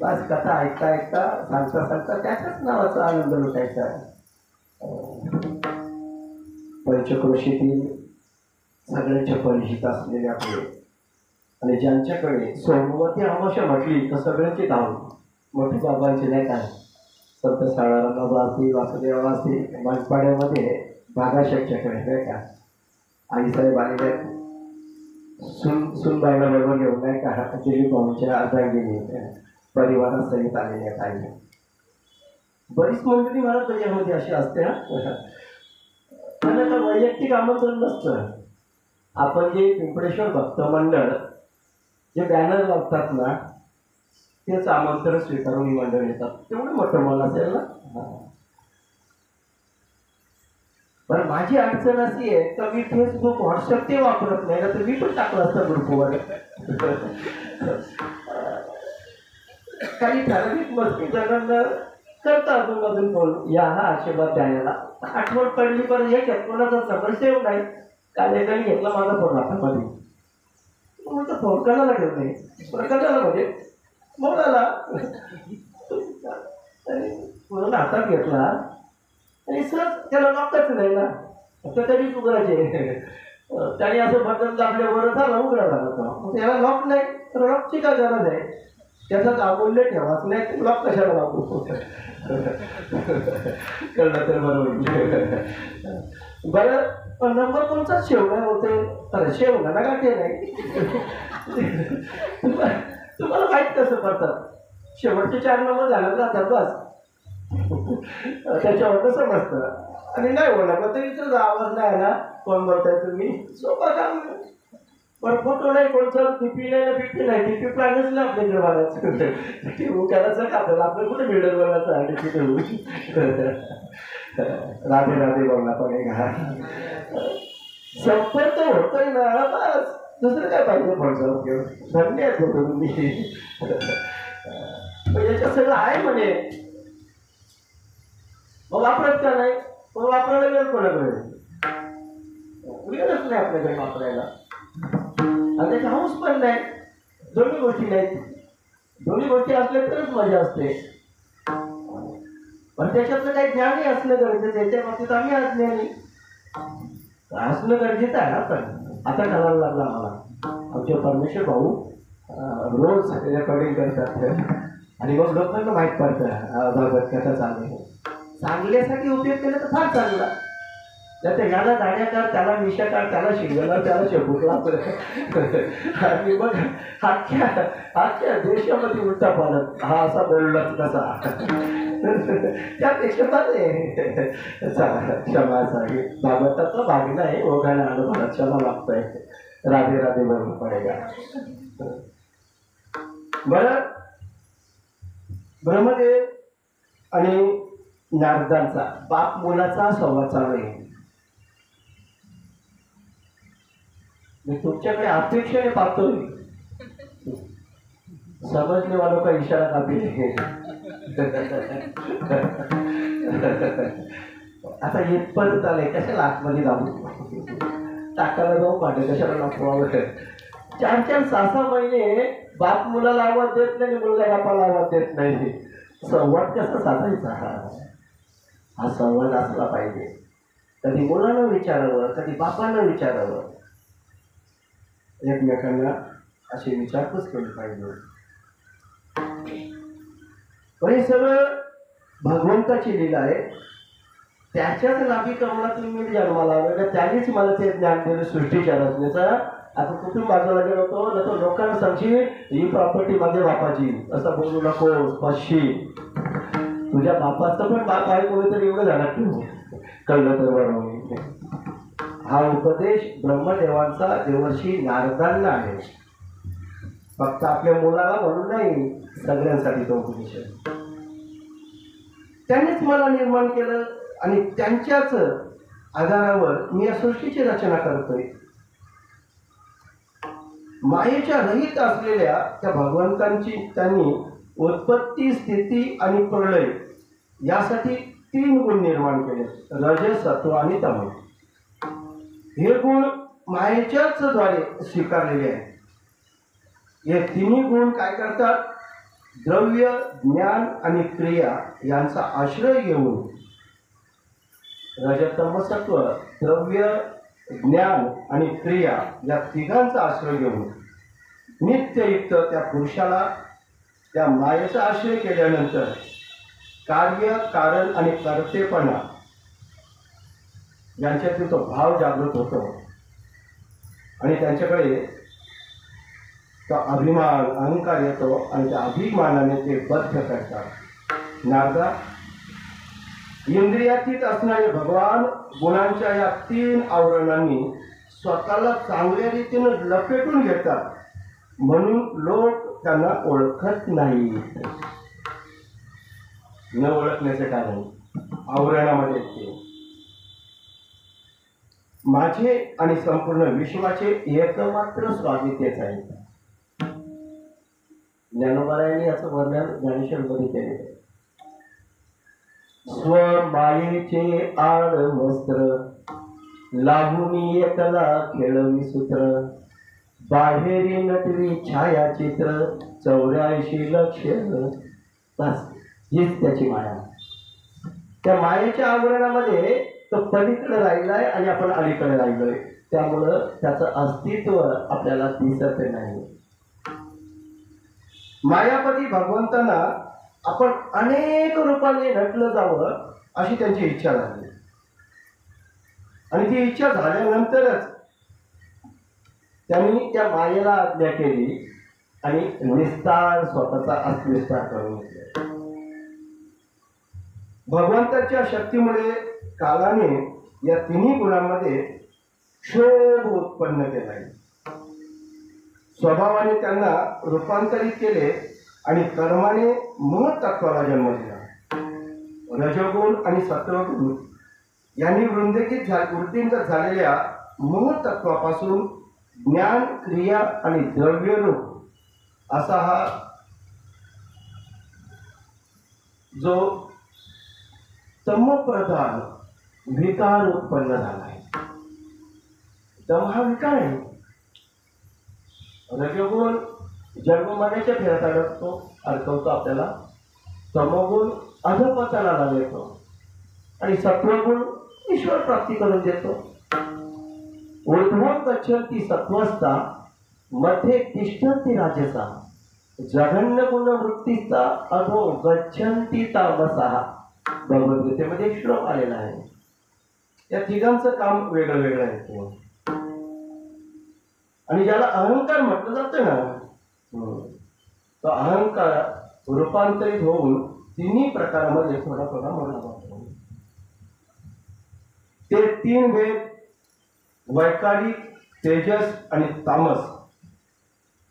बस कथा ऐकता ऐकता सांगता सांगता त्याच्याच नावाचा आनंद लुटायचा. पंचक्रोशीतील सगळ्याच्या परिचित असलेले आपले आणि ज्यांच्याकडे सोमवती अमावस्या म्हटली तर सगळ्यांची धाव मोठी बाबांची नाही काय. संत साळाराम असतील, वासुदेव असतील, मनपाड्यामध्ये भागाशेठच्याकडे नाही का आईसाहेब आलेले सुनबाईला बरोबर घेऊन नाही का दिलीप भाऊंच्या अर्धांगिनी परिवारासहित आलेल्या काही बरीच मंडळी मला त्याच्यामध्ये अशी असते. त्यांना तर वैयक्तिक आमंत्रण नसतं. आपण जे पिंपळेश्वर भक्त मंडळ जे बॅनर लावतात ना तेच आमंत्रण स्वीकारून ही मंडळ येतात. तेवढं मोठं मला असेल ना. पण माझी अडचण अशी आहे का मी फेसबुक व्हॉट्सअप ते वापरत नाही ना, तर मी पण टाकलं असतं ग्रुपवर. काही ठराविक मस्ती जणांना करता अजून फोन या हा आशीर्वाद द्यायला आठवण पडली पण याच्यात कोणाचा समस्या नाही. काल एकाने घेतला माझा फोन हातामध्ये म्हटलं फोन करायला ठेव नाही करायला म्हणजे बोलायला म्हणून हातात घेतला आणि सहज त्याला लॉकच नाही ना तर तरी उघडायचे त्याने असं बटन दाबल्यावर झाला उघडा झाला तो त्याला लॉक नाही तर लॉकची काय गरज आहे त्याचाच अमूल्य ठेवाच नाही लॉक कशाला लागू कळलं तर बरोबर बरं पण नंबर कोणचा शेवगा होते अरे शेवगा ना गाठी नाही तुम्हाला माहीत कसं पडतात शेवटचे 4 नंबर झाले जातात बस त्याच्यावर कसं समजतं आणि नाही बोला मग तरी आवाज नाही आला कोण बोलताय तुम्ही सोपं काम पण फोटो नाही कोणचं टीपी नाही पिपी नाही टीपी प्लॅनच नाही आपल्याकडे बनायचं टीपी करायचं का आपल्याला आपलं कुठे बिल्डर बनायचं आहे टीपी ठेवून राधे राधे बोलला पडेगा संपर्क होतोय ना बस दुसरं काय पाहिजे फोनचा धन्यवाद होतो तुम्ही याच्यात सगळं आहे म्हणे मग वापरत का नाही मग वापरायला वेळ कोणाकडे वेळच नाही आपल्याकडे वापरायला आणि त्याचा हाऊस पण नाही दोन्ही गोष्टी नाहीत दोन्ही गोष्टी असल्या तरच मजा असते पण त्याच्यातलं काही ज्ञानही असणं गरजेचं त्याच्या बाबतीत आम्ही अज्ञानी असणं गरजेचं आहे ना पण आता कळायला लागला मला आमचे परमेश्वर भाऊ रोज रेकॉर्डिंग करतात आणि मग लोकांना माहीत पडतं भगवत कथा चांगल्यासाठी उपयोग केला तर फार चांगला त्याच्या ह्याला दाण्या कर त्याला मिशा काढ त्याला शिंगला त्याला शेपूटला आणि मग आजच्या देशामध्ये उलटा पालत हा असा बोललाच कसा त्यापेक्षा क्षमा असावी भागवताचा भाग नाही ओघायला आलं मला क्षमा लागतोय राधे राधे बरोबर पडेगा बरं ब्रह्मदेव आणि नारदांचा बाप मुलाचा संवाद चालू आहे मी तुमच्याकडे अपेक्षेने पाहतोय समजने वालों का इशारा काफी आता इथपर्यंत आलंय कशाला आतमध्ये दाबू टाकायला जाऊ पाहिजे कशाला नको 4-4, 6-6 महिने बाप मुलाला आवाज देत नाही मुलगा बापाला आवाज देत नाही संवाद कसा साधायचा हा संवाद असला पाहिजे कधी मुलानं विचारावं कधी बापानं विचारावं एकमेकांना अशी विचारपूस केली पाहिजे पण हे सगळं भगवंताची लीला आहे त्याच्याच लाभी कमलातून मी जन्माला आलो त्यानेच मला ते ज्ञान दिलं सृष्टीच्या रचनेचा आता कुठून बाजूला गेलो होतो ना तो लोकांना सांगशील ही प्रॉपर्टी माझ्या बापाची असं बोलू नको स्पशी तुझ्या बापाचं पण बाप आहे कोणीतरी एवढं झालं ठेवू कळलं तर बरोबर हा उपदेश ब्रह्मदेवांचा देवर्षी नारदांना आहे फक्त आपल्या मुलाला म्हणून नाही सगळ्यांसाठी तो उपदेश आहे त्यांनीच मला निर्माण केलं आणि त्यांच्याच आधारावर मी या सृष्टीची रचना करतोय मायेच्या रहित असलेल्या त्या भगवंतांची त्यांनी उत्पत्ती स्थिती आणि प्रलय यासाठी 3 गुण निर्माण केले रज सत्व आणि तम हे गुण मायेच्याच द्वारे स्वीकारलेले आहेत हे 3 गुण काय करतात द्रव्य ज्ञान आणि क्रिया यांचा आश्रय घेऊन रजतम सत्व द्रव्य ज्ञान आणि क्रिया या तिघांचा आश्रय घेऊन नित्ययुक्त त्या पुरुषाला त्या मायेचा आश्रय केल्यानंतर कार्य कारण आणि कर्तेपणा यांच्यातील तो भाव जागृत होतो आणि त्यांच्याकडे तो अभिमान अहंकार येतो आणि त्या अभिमानाने ते बद्ध करतात नारदा इंद्रियातीत असणारे भगवान गुणांच्या या 3 आवरणांनी स्वतःला चांगल्या रीतीने लपेटून घेतात म्हणून लोक त्यांना ओळखत नाही न ओळखण्याचे कारण आवरणामध्ये ते माझे आणि संपूर्ण विश्वाचे एकमात्र स्वामी तेच आहे ज्ञानोबारायांनी याचं वर्णन ज्ञानेश्वरमध्ये केले. स्वमायेचे आड वस्त्र लागुनी एकला खेळवी सूत्र बाहेरी नटवी छायाचित्र 84 लक्ष. बस हीच त्याची माया. त्या मायेच्या आवरणामध्ये तो पलीकडे राहिलाय आणि आपण अलीकडे राहिलोय. त्यामुळं त्याचं अस्तित्व आपल्याला दिसत नाही. मायापती भगवंतांना आपण अनेक रूपाने नटलं जावं अशी त्यांची इच्छा झाली. आणि ती इच्छा झाल्यानंतरच त्यांनी त्या मायेला आज्ञा केली आणि विस्तार स्वतःचा अस्विस्तार करून घेतला. भगवंताच्या शक्तीमुळे कालाने या तिन्ही गुणांमध्ये क्षोभ उत्पन्न केला. स्वभावाने त्यांना रूपांतरित केले आणि कर्माने महत्त्वाला जन्म दिला. रजोगुण आणि सत्वगुण यांनी वृत्तींगत झालेल्या महत्त्वापासून ज्ञान, क्रिया आणि द्रव्यरूप असा हा जो तमप्रधान विकार उत्पन्न झाला आहे. तम हा विकार आहे. रजोगुण जन्ममान्याच्या फेऱ्यात अडकवतो आपल्याला. तमोगुण अधपतनाला देतो आणि सत्वगुण ईश्वर प्राप्ती करून देतो. ऊर्ध्वं गच्छन्ति सत्त्वस्था मध्ये तिष्ठन्ति राजसा जघन्य गुणवृत्तीचा अधो गच्छन्ति तामसः. भगवद्गीतेमध्ये श्लोक आलेला आहे. या तिघांचं काम वेगळं वेगळं आहे. आणि ज्याला अहंकार म्हटलं जातं ना, तो अहंकार रूपांतरित होऊन तिन्ही प्रकारामध्ये थोडा थोडा मोठा जातो. ते तीन भेद वैकारिक, तेजस आणि तामस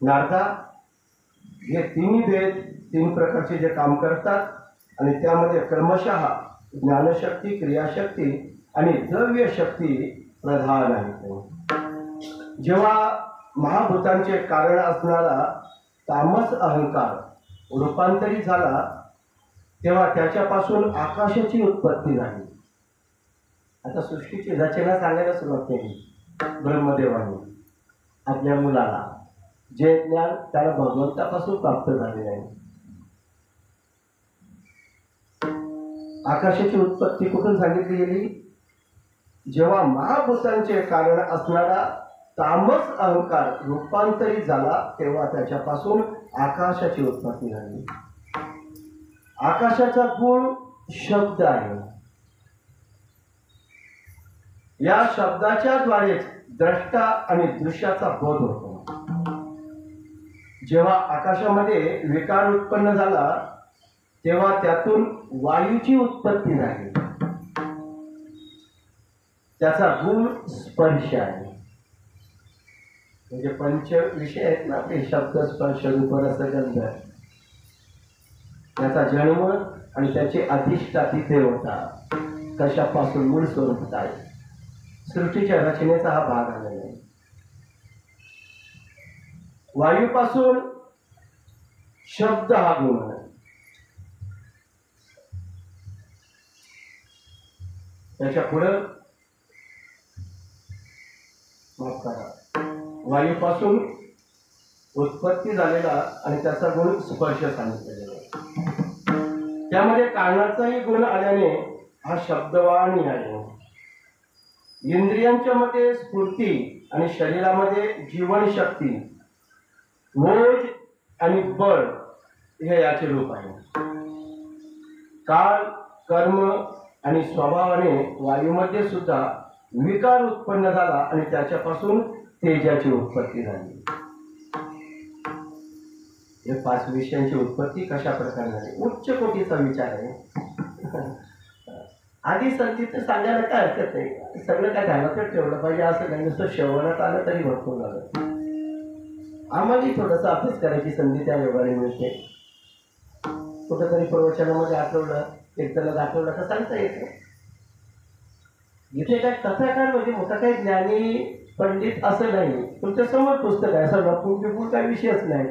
नारदा हे तिन्ही भेद तीन प्रकारचे जे काम करतात आणि त्यामध्ये क्रमशः ज्ञानशक्ती, क्रियाशक्ती आणि द्रव्य शक्ती प्रधान आहेत. जेव्हा महाभूतांचे कारण असणारा तामस अहंकार रूपांतरित झाला तेव्हा त्याच्यापासून आकाशाची उत्पत्ती झाली. आता सृष्टीची रचना सांगायला सुरुवात केली ब्रह्मदेवाने आपल्या मुलाला, जे ज्ञान त्याला भगवंतापासून प्राप्त झाले आहे. आकाशाची उत्पत्ती कुठून सांगितली गेली? जेव्हा महाभूतांचे कारण असणारा तामस अहंकार रूपांतरित झाला तेव्हा त्याच्यापासून आकाशाची उत्पत्ती झाली. आकाशाचा गुण शब्द आहे. या शब्दाच्या द्वारेच द्रष्टा आणि दृश्याचा बोध होतो. जेव्हा आकाशामध्ये विकार उत्पन्न झाला तेव्हा त्यातून वायूची उत्पत्ती झाली. त्याचा गुण स्पर्श आहे. म्हणजे पंच विषय आहेत ना आपले, शब्द, स्पर्श, रूप, रस, गंध. त्याचा जन्म आणि त्याचे अधिष्ठाती देवता कशापासून मूळ स्वरूपात आहे. सृष्टीच्या रचनेचा हा भाग आलेला आहे. वायूपासून शब्द हा गुण आहे. त्याच्या पुढं वायूपासून उत्पत्ती झालेला आणि त्याचा गुण स्पर्श सांगितलेला आहे. त्यामध्ये कारणाचाही गुण आल्याने हा शब्दवाणी आहे. इंद्रियांच्या मध्ये स्फूर्ती आणि शरीरामध्ये जीवनशक्ती, ओज आणि बळ हे याचे रूप आहे. काळ, कर्म आणि स्वभावाने वायूमध्ये सुद्धा विकार उत्पन्न झाला आणि त्याच्यापासून तेजाची उत्पत्ती झाली. हे 5 विषयांची उत्पत्ती कशा प्रकारे झाली? उच्च कोटीचा विचार आहे. आधी संचित सांगायला काय हरकत नाही. सगळं काय ध्यानात ठेवलं पाहिजे असं नाही. नुसतं श्रवणात आलं तरी भरपूर झालं. आम्हालाही थोडासा अभ्यास करायची संधी त्या योगाने मिळते. कुठेतरी प्रवचनामध्ये आठवलं, कीर्तनात आठवलं तर सांगता येतं. इथे काय कथाकार म्हणजे मोठा काही ज्ञानी पंडित असं नाही. तुमच्या समोर पुस्तक आहे, असं लपून बिपून काही विषयच नाही.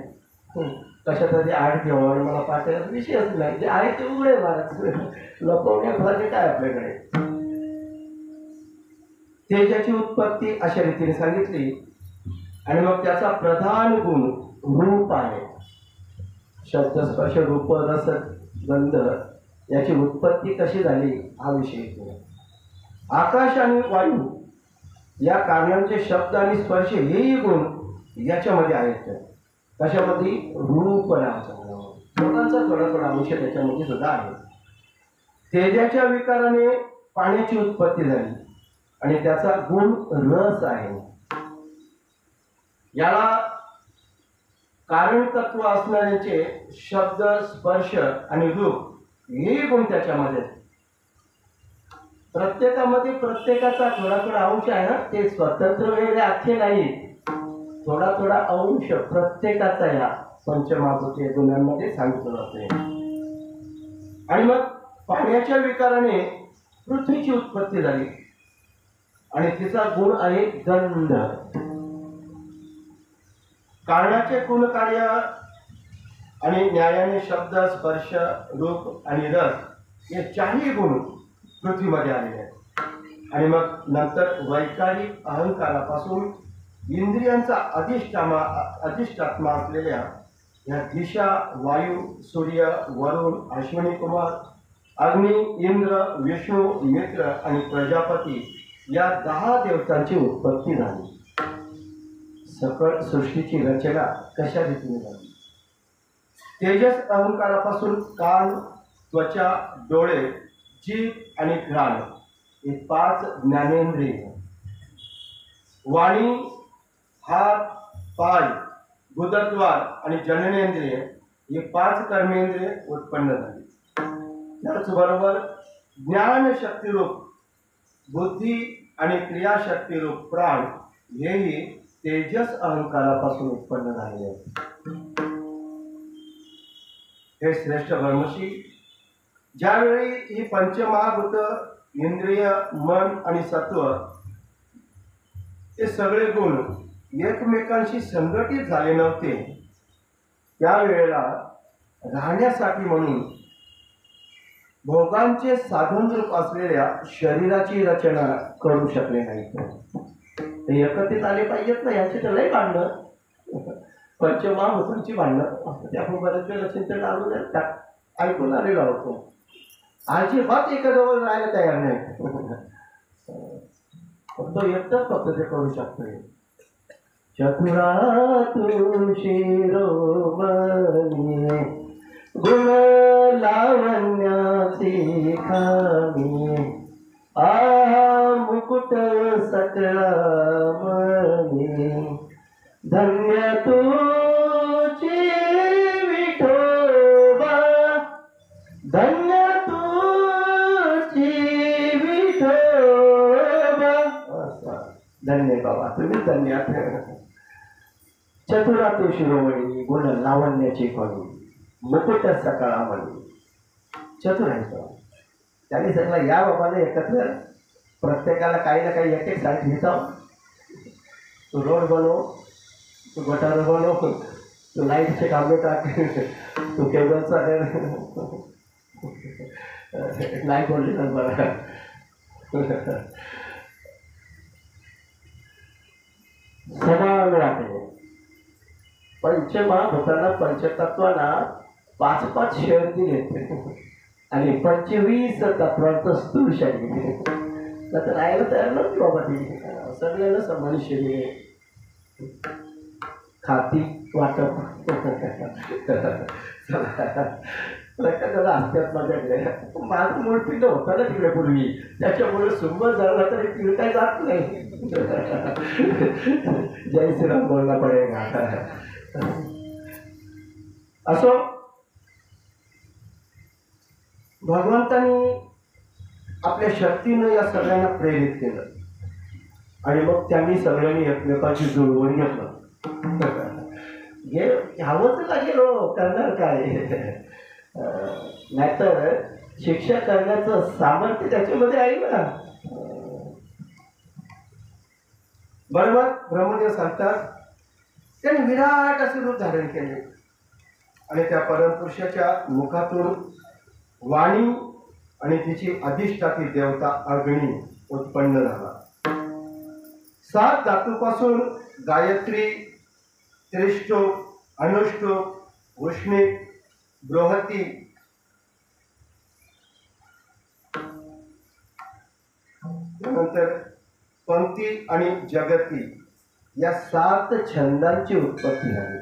कशा तरी आठ घेऊ आणि मला पाठायचा विषयच नाही, जे आहे ते उघडे महाराज, लपवण्यासारखे काय आपल्याकडे. तेजाची उत्पत्ती अशा रीतीने सांगितली. आणि मग त्याचा प्रधान गुण रूप आहे. शब्द स्पर्श रूप रस गंध याची उत्पत्ती कशी झाली हा विषय येतो. आकाश आणि वायू या कारणांचे शब्द आणि स्पर्श हेही गुण याच्यामध्ये आहेत. कशामध्ये? रूप नावाचा थोडा अंश त्याच्यामध्ये सुद्धा आहे. तेजाच्या विकाराने पाण्याची उत्पत्ती झाली आणि त्याचा गुण रस आहे. याला कारण तत्व असणाऱ्याचे शब्द स्पर्श आणि रूप हे गुण त्याच्यामध्ये. प्रत्येकामध्ये प्रत्येकाचा थोडा अंश आहे ना, ते स्वतंत्र वेगळे अख्खे नाही, थोडा अंश प्रत्येकाचा या पंचमहाभूतीय गुणांमध्ये सांगितलं जाते. आणि मग पाण्याच्या विकाराने पृथ्वीची उत्पत्ती झाली आणि तिचा गुण आहे गंध. कारणाचे गुणकार्य आणि न्यायाने शब्द स्पर्श रूप आणि रस हे चारही गुण पृथ्वीमध्ये आलेले आहेत. आणि मग नंतर वैकारिक अहंकारापासून इंद्रियांचा अधिष्ठात्मा असलेल्या या दिशा, वायू, सूर्य, वरुण, अश्विनी कुमार, अग्नी, इंद्र, विष्णू, मित्र आणि प्रजापती या 10 देवतांची उत्पत्ती झाली. सकळ सृष्टीची रचना कशा रीतीने झाली? तेजस अहंकारापासून कान, त्वचा, डोळे, जीभ आणि घ्राण हे 5 ज्ञानेंद्रिय, वाणी, हात, पाय, गुदद्वार आणि जननेंद्रिय हे 5 कर्मेंद्रिय उत्पन्न झाली. त्याचबरोबर ज्ञानशक्तीरूप बुद्धी आणि क्रियाशक्तीरूप प्राण हेही तेजस अहंकारापासून उत्पन्न झालेले आहेत. हे श्रेष्ठ ब्रह्मशी ज्यावेळी ही पंचमहाभूत इंद्रिय, मन आणि सत्व हे सगळे गुण एकमेकांशी संघटित झाले नव्हते, त्यावेळेला राहण्यासाठी म्हणून भोगांचे साधन रूप असलेल्या शरीराची रचना करू शकले नाहीत. ते एकत्रित आले पाहिजेत ना, याची तर लय भांडणं, पंचमहाभूतांची भांडणं. ते आपण बरेच वेळा चिंतन ऐकून आलेलो होतो. अजिबात एकाजवळ राहायला तयार नाही, फक्त एकटंच फक्त ते करू शकतोय. चतुरातु शिरोमणी गुण लावण्याची खाणी मुकुट सकळा मणी धन्य तुझी विठोबा, धन्य तुझी विठोबा. धन्य बाबा, तुम्ही धन्य. चतुरातु शिरोमणी गुण लावण्याची खाणी मुकुट सकळा मणी. चतुर आहे तो. त्यांनी सांगितलं या बाबाने एकत्र प्रत्येकाला काही ना काही एक साईड घेता. तू रोड बनव, तू गटार बनव, तू लाईटचे कामे टाक, तू केबलचा नाही बोलली तर बरं. समान वाटणे. पंचमहाभूतांना पंचतत्वांना 5-5 शेअर दिले आणि 25 तत्वांचं स्थूल शरीर. तर राहायला तयार नव्हती बाबा ती. सगळ्यांना समान शरीर, खाती वाटप प्रत्येकाला असतात माझ्याकडे. माझं मूळ पिंड होतं ना तिकडे पूर्वी, त्याच्यामुळे सुंदर झाला तरी पिढ काही जात नाही. जय श्रीराम बोलना पडेगा. असो, भगवंतांनी आपल्या शक्तीनं या सगळ्यांना प्रेरित केलं आणि मग त्यांनी सगळ्यांनी एकमेकांची जुळवून घेतलं. हे हवंच लागेल हो, करणार काय. नाहीतर शिक्षा करण्याचं सामर्थ्य त्याच्यामध्ये आहे ना. बरोबर ब्रह्मदेव सांगतात त्यांनी विराट असे रूप धारण केले आणि त्या परमपुरुषाच्या मुखातून वाणी आणि तिची अधिष्ठाती देवता अग्नी उत्पन्न झाला. 7 धातूपासून गायत्री, त्रिष्टोक, अनुष्टोक, उष्णिक, बृहती, त्यानंतर पंक्ती आणि जगती या 7 छंदांची उत्पत्ती झाली.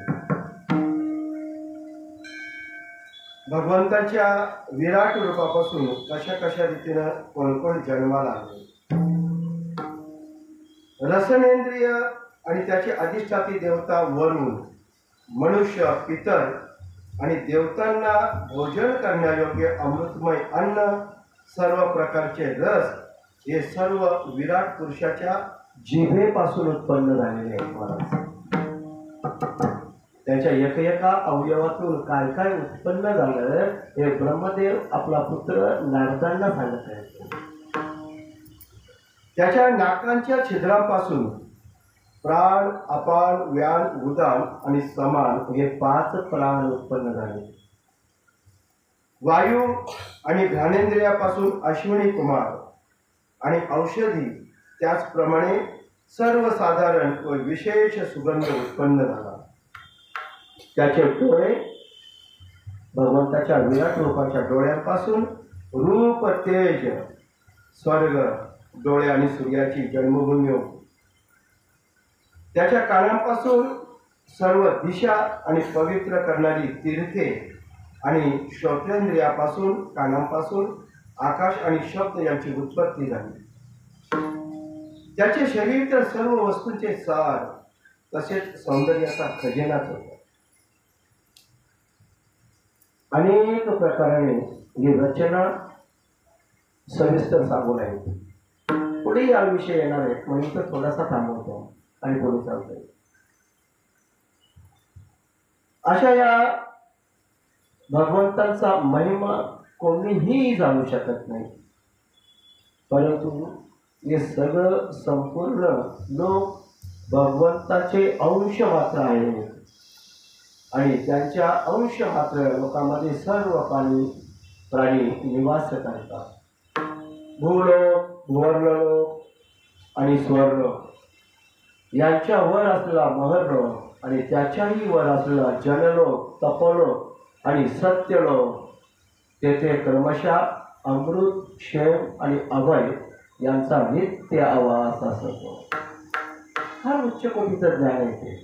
भगवंताच्या विराट रूपापासून कशा कशा रीतीनं कोण जन्माला आले. रसनेंद्रिय आणि त्याची अधिष्ठाती देवता वरुण, मनुष्य, पितर आणि देवतांना भोजन करण्यायोग्य अमृतमय अन्न, सर्व प्रकारचे रस हे सर्व विराट पुरुषाच्या जिभेपासून उत्पन्न झालेले आहेत. महाराज त्याच्या एका अवयवातून काय काय उत्पन्न झालं हे ब्रह्मदेव आपला पुत्र नारदांना सांगत आहेत. त्याच्या नाकांच्या छिद्रापासून प्राण, अपान, व्यान, उदान आणि समान हे 5 प्राण उत्पन्न झाले. वायू आणि घ्राणेंद्रियापासून अश्विनी कुमार आणि औषधी, त्याचप्रमाणे सर्वसाधारण व विशेष सुगंध उत्पन्न झाला. त्याचे डोळे भगवंताच्या विराट रूपाच्या डोळ्यांपासून रूप, तेज, स्वर्ग, डोळे आणि सूर्याची जन्मभूमी होती. त्याच्या कानांपासून सर्व दिशा आणि पवित्र करणारी तीर्थे आणि श्रोतेंद्रियापासून कानांपासून आकाश आणि शब्द यांची उत्पत्ती झाली. त्याचे शरीर तर सर्व वस्तूंचे सार तसेच सौंदर्याचा खजिनाच होता. अनेक प्रकाराने ही रचना सविस्तर सांगून आहे. पुढे या विषय येणार आहे म्हणून तर थोडासा थांबवतो आणि पुढे चालतोय. अशा या भगवंतांचा महिमा कोणीही जाणू शकत नाही, परंतु हे सगळं संपूर्ण लोक भगवंताचे अंश मात्र आहेत आणि त्यांच्या अंश मात्र लोकांमध्ये सर्व प्राणी निवास करतात. भूलोक, भुवर्लोक आणि स्वर्लोक यांच्या वर असलेला महर्लोक आणि त्याच्याही वर असलेला जनलोक, तपोलोक आणि सत्यलोक, तेथे क्रमशः अमृत, क्षेम आणि अभय यांचा नित्य आवास असतो. हा उच्च कोटीचं ज्ञान आहे ते.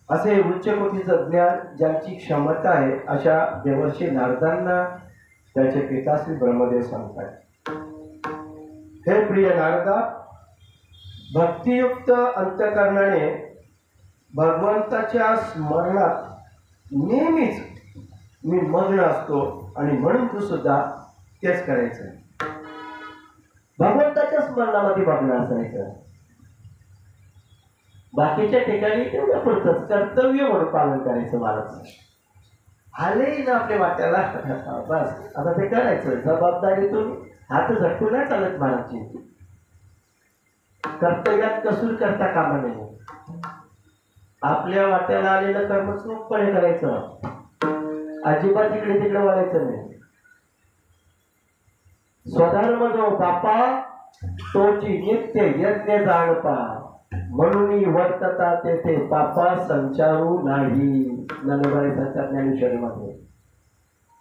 असे उच्च कोटीचं ज्ञान ज्यांची क्षमता आहे अशा देवर्षी नारदांना त्याचे पिताश्री ब्रह्मदेव सांगतात. हे प्रिय नारदा, भक्तियुक्त अंतःकरणाने भगवंताच्या स्मरणात नेहमीच मी मग्न असतो आणि म्हणून तू सुद्धा तेच करायचं. भगवंताच्या स्मरणामध्ये मग्न असायचं. बाकीच्या ठिकाणी तेवढं पुरतच कर्तव्य म्हणून पालन करायचं. महाराज आले ना आपल्या वाट्याला, बस आता ते करायचं. जबाबदारीतून हात झटकून नाही चालत. महाराजची कर्तव्यात कसूर करता कामा नये. आपल्या वाट्याला आलेलं कर्म चोखपणे करायचं. अजिबात इकडे तिकडे वळायचं नाही. स्वधर्म जो बापा तोची नित्य यज्ञ जाणपा, म्हणून वर्तता तेथे पापा संचारू नाही. ज्ञानोबाई संचार ज्ञानेश्वरीमध्ये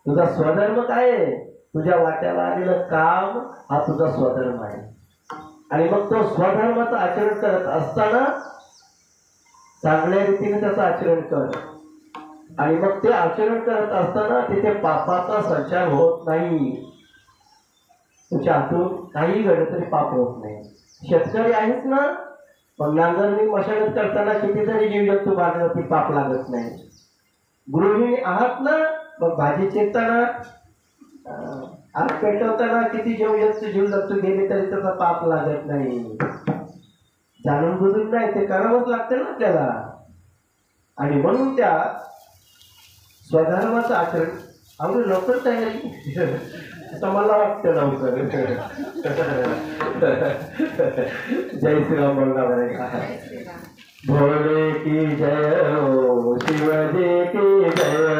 तुझा स्वधर्म काय आहे? तुझ्या वाट्याला आलेलं काम हा तुझा स्वधर्म आहे. आणि मग तो स्वधर्माचं आचरण करत असताना चांगल्या रीतीने त्याचं आचरण कर. आणि मग ते आचरण करत असताना तिथे पापाचा संचार होत नाही. तुझ्या हातून काही घडलं तरी पाप होत नाही. शेतकरी आहेच ना, पण नांगरणी मशागत करताना कितीतरी जीवजंतू मारण्यावरती पाप लागत नाही. गृहिणी आहात ना, मग भाजी चिरताना आग पेटवताना किती जीवजंतू गेले तरी त्याचा पाप लागत नाही. जाणून बुजून नाही, ते करावंच लागतं ना आपल्याला. आणि म्हणून त्या स्वधर्माचं आचरण आम्ही लवकर तयारी असं मला वाटतं लवकर. जय श्रीराम बोलना भोले की जय हो, शिवजी की जय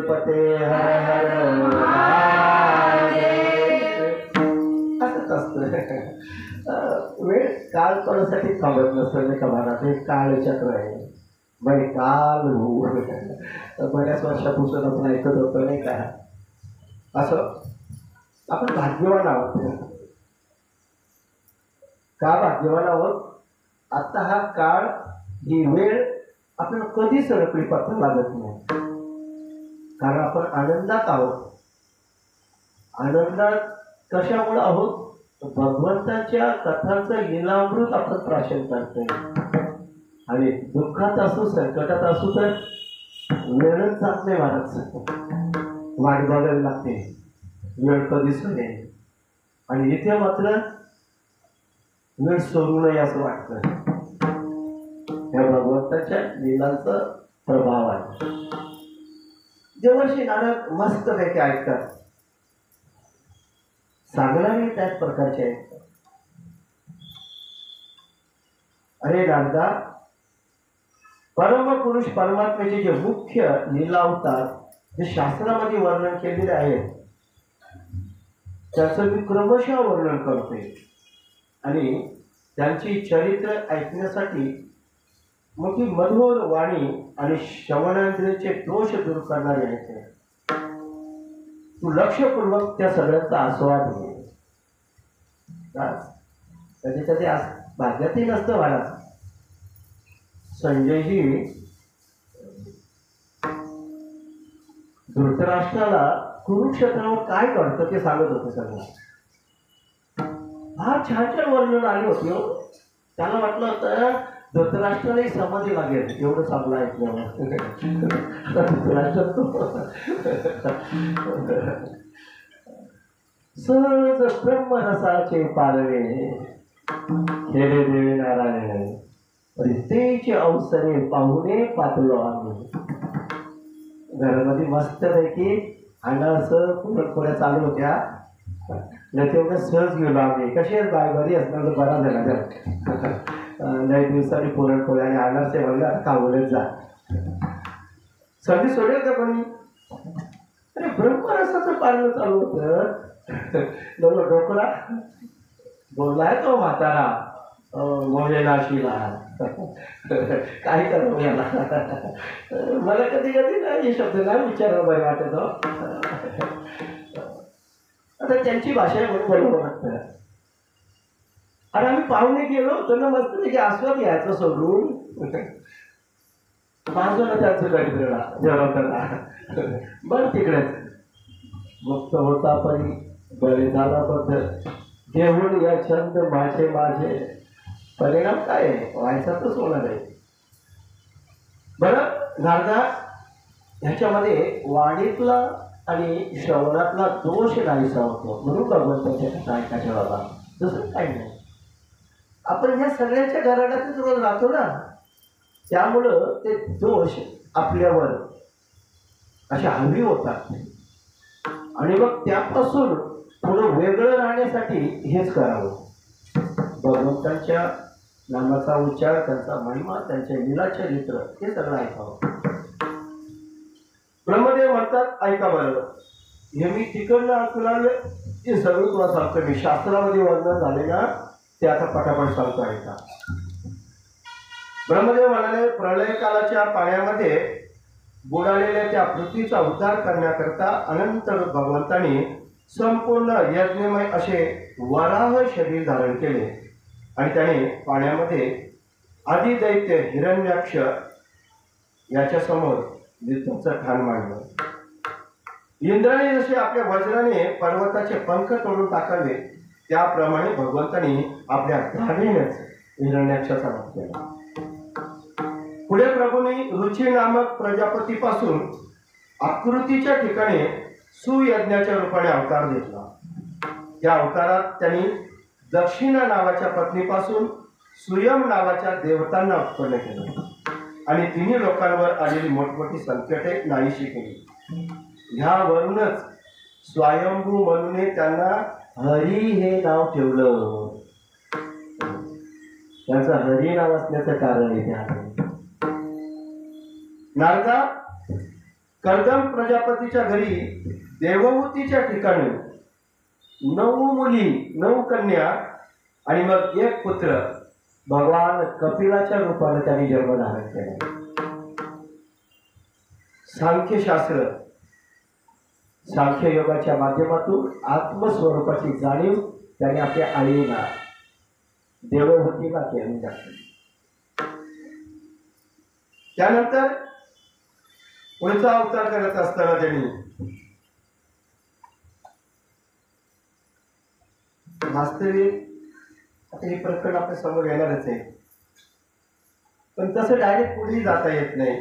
पते हर हर महादेव. असंच असतं. वेळ काळ कोणासाठी थांबत नसतं नाही का महाराज. हे काळचक्र आहे. बाई काल हो. बऱ्याच वर्षापासून आपण ऐकत होतो नाही का. असं आपण भाग्यवान आहोत. का भाग्यवान आहोत? आता हा काळ, ही वेळ आपल्याला कधीच सरकली पत्ता लागत नाही. कारण आपण आनंदात आहोत. आनंदात कशामुळे आहोत? भगवंताच्या कथांचं लीलामृत आपण प्राशन करतोय. आणि दुःखात असू, संकटात असू तर वेळच जात नाही महाराज. वाट बघायला लागते वेळ कधी सुनेल. आणि इथे मात्र वेळ सोडू नये असं वाटतं. या भगवंताच्या लीलांचा प्रभाव आहे. देवर्षी नारद मस्त पैकी ऐकतात. सांगणारे त्याच प्रकारचे ऐकतात. अरे नारदा, परमपुरुष परमात्म्याचे जे मुख्य लीला अवतार जे शास्त्रामध्ये वर्णन केलेले आहेत त्याचं मी क्रमशः वर्णन करतोय. आणि त्यांची चरित्र ऐकण्यासाठी मोठी मधुर वाणी आणि श्रवणेंद्रियाचे दोष दूर करणारे आहेत. तू लक्षपूर्वक त्या सगळ्यांचा आस्वाद घे. कधी कधी भाग्यातही नसतं महाराज. संजयजी धृतराष्ट्राला कुरुक्षेत्रावर काय करतं ते सांगत होते सगळं. फार छान छान वर्णन आले होते हो. त्याला वाटलं होतं धृतराष्ट्रालाही समाधी लागेल एवढं चांगलं ऐकल्यावर. सहज ब्रह्मरसाचे पारवे खेळे देवे नारायण रितेचे अवसरे पाहुणे पातलो आम्ही. घरामध्ये मस्त पैकी असं पुरणपोळ्या चालू होत्या. नाही तेवढं सहज गेलो आम्ही. कशी आहे बाय बरी असणार बरा झाला. लई दिवसांनी पुरणपोळ्या आणि अनारसे म्हणलं आता कावलेच जा. संधी सोडेल का कोणी? अरे ब्रह्मरसाचं पालन चालू होतं. डोकरा बोललाय तो म्हातारा मोजेनाशीला काय करू याला. मला कधी कधी ना हे शब्द नाही विचारायला बरं वाटत. आता त्यांची भाषा आहे म्हणून बरोबर वाटतं. अरे आम्ही पाहुणे गेलो त्यांना मस्त त्याची आस्वाद घ्यायचं सोडून माझं ना त्याचं गडबडला जेवणाला बरं तिकडेच मुक्त होता पण बरे झाला बद्दल घेऊन या छंद माझे माझे. परिणाम काय आहे? व्हायचाच होणार आहे. बरं नारदा, ह्याच्यामध्ये वाणीतला आणि श्रवणातला दोष नाहीसा होतो म्हणून भगवंताच्या कथा ऐकायच्या बाबा. दुसरं काही नाही. आपण ह्या सगळ्यांच्या घराण्यातच रोज राहतो ना, त्यामुळं ते दोष आपल्यावर अशा हवी होतात. आणि मग त्यापासून थोडं वेगळं राहण्यासाठी हेच करावं. भगवंतांच्या नामाचा उच्चार, त्यांचा महिमा, त्यांचे लीला चरित्र हे सगळं ऐकावं. ब्रह्मदेव म्हणतात ऐका बरं, हे मी तिकडनं ऐकून आले ते सगळं तुला सांगतो. मी शास्त्रामध्ये वर्णन झाले ना ते आता पटापट सांगतो ऐका. ब्रह्मदेव म्हणाले, प्रलय कालाच्या पाण्यामध्ये बुडालेल्या त्या पृथ्वीचा उद्धार करण्याकरता अनंत भगवंतांनी संपूर्ण यज्ञमय असे वराह शरीर धारण केले आणि त्याने पाण्यामध्ये आदिदैत्य हिरण्याक्ष याच्या समोर युद्धाचं ठाण मांडलं. इंद्राने जसे आपल्या वज्राने पर्वताचे पंख तोडून टाकावे त्याप्रमाणे भगवंतांनी आपल्या धारेनेच हिरण्याक्षाचा वध केला. पुढे प्रभूंनी रुची नामक प्रजापतीपासून आकृतीच्या ठिकाणी सुयज्ञाच्या रूपाने अवतार घेतला. त्या अवतारात त्यांनी दक्षिणा नावाच्या पत्नीपासून सुयम नावाच्या देवतांना उत्पन्न केलं आणि तिन्ही लोकांवर आलेली मोठमोठी संकटे नाहीशी केली. ह्यावरूनच स्वयंभू म्हणून त्यांना हरी हे नाव ठेवलं. त्यांचं हरी नाव असण्याचं कारण आहे. नारदा, कर्दम प्रजापतीच्या घरी देवहूतीच्या ठिकाणी 9 मुली 9 कन्या आणि मग 1 पुत्र भगवान कपिलाच्या रूपाने त्यांनी जन्म धारण केला. सांख्य योगाच्या माध्यमातून आत्मस्वरूपाची जाणीव त्याने आपल्या आईला देवहूतीला केली जाते. त्यानंतर पुढचा अवतार करत असताना त्यांनी वास्तविक आता हे प्रकरण आपल्या समोर येणारच आहे, पण तसं डायरेक्ट पुढे जाता येत नाही.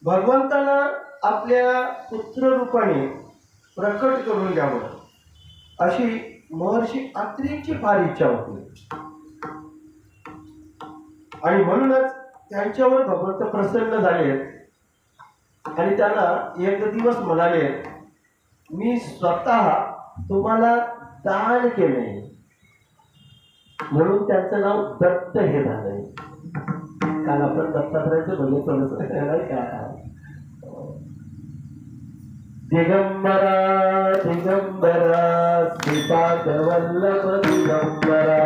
भगवंताला आपल्या पुत्र रूपाने प्रकट करून द्यावं अशी महर्षी अत्रींची फार इच्छा होती आणि म्हणूनच त्यांच्यावर भगवंत प्रसन्न झाले आणि त्यांना एक दिवस म्हणाले, मी स्वतः तुम्हाला दान केले. म्हणून त्यांचं नाव दत्त हे झालंय. काल आपण दत्तात्रयाचं बघितलं का, दिगंबरा दिगंबरा श्रीपाद वल्लभ दिगंबरा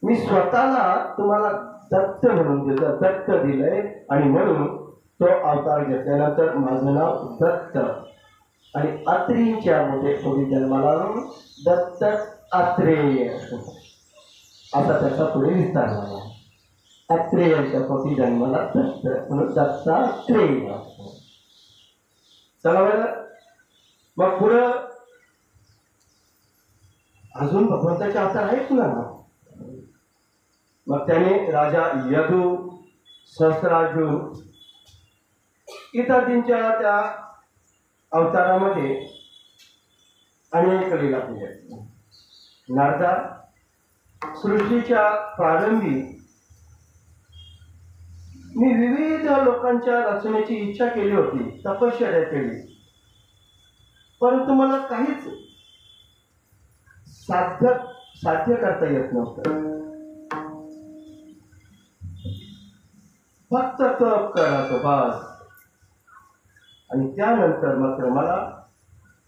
मी स्वतःला तुम्हाला दत्त म्हणून दिलं, दत्त दिलंय आणि म्हणून तो अवतार घेतल्यानंतर माझं नाव दत्त आणि अत्रींच्या मध्ये पुढे जन्माला दत्त अत्रेय असा त्याचा पुढे विस्तार झाला. अत्रेयांच्या पोटी जन्माला दत्त म्हणून दत्तात्रेय. चला बरं, मग पुढं अजून भगवंताचे अवतार आहेत ना. मग त्याने राजा यदू, सहस्रार्जुन इत्यादींच्या त्या अवतारामध्ये अनेक लीला केल्या. नारदा सृष्टीच्या प्रारंभी मी विविध लोकांच्या रचनेची इच्छा केली होती, तपश्चर्या केली, परंतु मला काहीच साध्य करता येत नव्हतं. फक्त तप करायचं बस. आणि त्यानंतर मात्र मला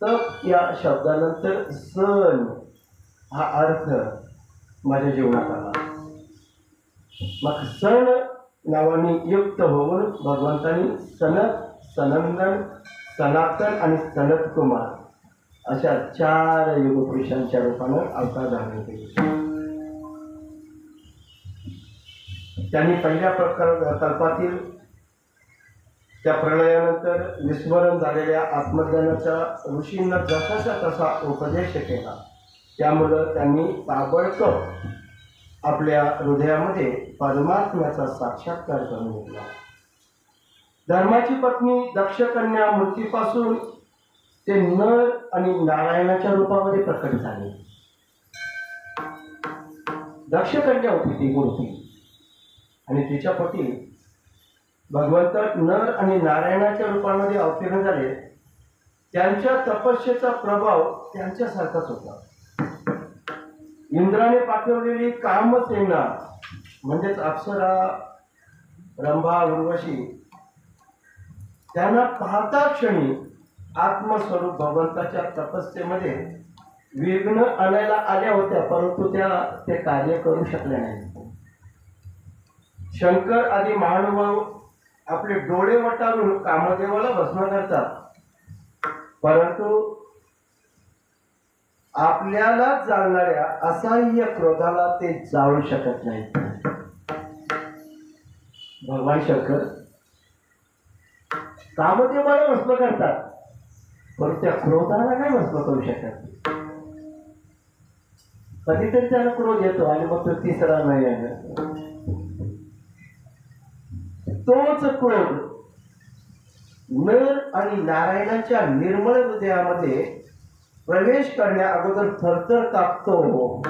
तप या शब्दानंतर सण हा अर्थ माझ्या जीवनात आला. मग सण नावाने युक्त होऊन भगवंतांनी सनत, सनंदन, सनातन आणि सनत कुमार अशा 4 युगपुरुषांच्या रूपानं अवतार धारण केले. त्यांनी पहिल्या कल्पातील त्या प्रलयानंतर विस्मरण झालेल्या आत्मज्ञानाचा ऋषींना जसाचा तसा उपदेश केला. त्यामुळं त्यांनी ताबडतोब आपल्या हृदयामध्ये परमात्म्याचा साक्षात्कार करून घेतला. धर्माची पत्नी दक्षकन्या मूर्तीपासून ते नर आणि नारायणाच्या रूपामध्ये प्रकट झाले. दक्षकन्या होती ती मूर्ती आणि तिच्या पोटी भगवंत नर आणि नारायणाच्या रूपामध्ये अवतीर्ण झाले. त्यांच्या तपस्येचा प्रभाव त्यांच्यासारखाच होता. इंद्राने पाठवलेली कामसेना म्हणजेच अप्सरा, रंभा, उर्वशी त्यांना पाहता क्षणी आत्मस्वरूप भगवंताच्या तपस्येमध्ये विघ्न आणायला आल्या होत्या, परंतु ते कार्य करू शकले नाही. शंकर आदी महानुभाव आपले डोळे वटारून कामदेवाला भस्म करतात, परंतु आपल्याला जाणणाऱ्या असह्य क्रोधाला ते जाळू शकत नाहीत. भगवान शंकर कामदेवाला भस्म करतात, पण त्या क्रोधाला नाही भस्म करू शकत. कधीतरी त्याला क्रोध येतो आणि मग तो तिसरा नाही आहे. तोच क्रोध नर आणि नारायणाच्या निर्मळ हृदयामध्ये प्रवेश करण्या अगोदर थरथर कापतो.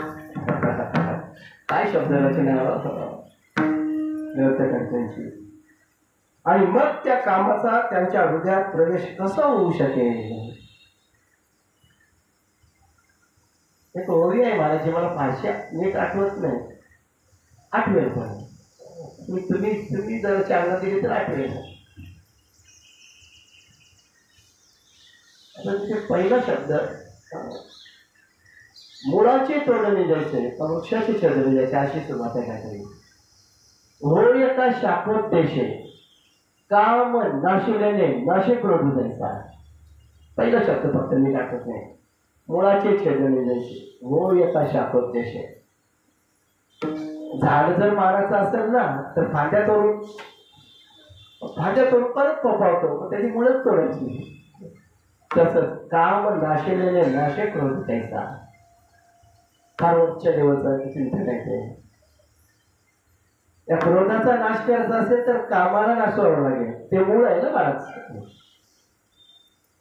काय शब्द रचना त्यांची. आणि मग त्या कामाचा त्यांच्या हृदयात प्रवेश कसा होऊ शकेल. एक ओळी आहे महाराज, मला भाषा नीट आठवत नाही, आठवेल पण तुम्ही जर चालना दिली तर आठवेल. आता तिथे पहिला शब्द मुळाचे तोडणे जायचे, वृक्षाचे छेदणे जायचे, अशी सुरुवात आहे काहीतरी. होय शाखोद्देशे काम नाशिलेने नाशिक रोडू जायचा. पहिला शब्द फक्त मी टाकत नाही. मुळाचे छेदणे जायचे, होय शाखोद्देशे. झाड जर मारायचं असेल ना तर फांद्या तोडून परत फोफावतो, त्याची मुळच तोडायची. तसंच काम नाशिलेने नाशिक रोडू जायचा. फार उच्च लेवलचं चिंतन आहे ते. त्या क्रोधाचा नाश करायचा असेल तर कामाला नाश व्हावं लागेल, ते मूळ आहे ना बाळाच.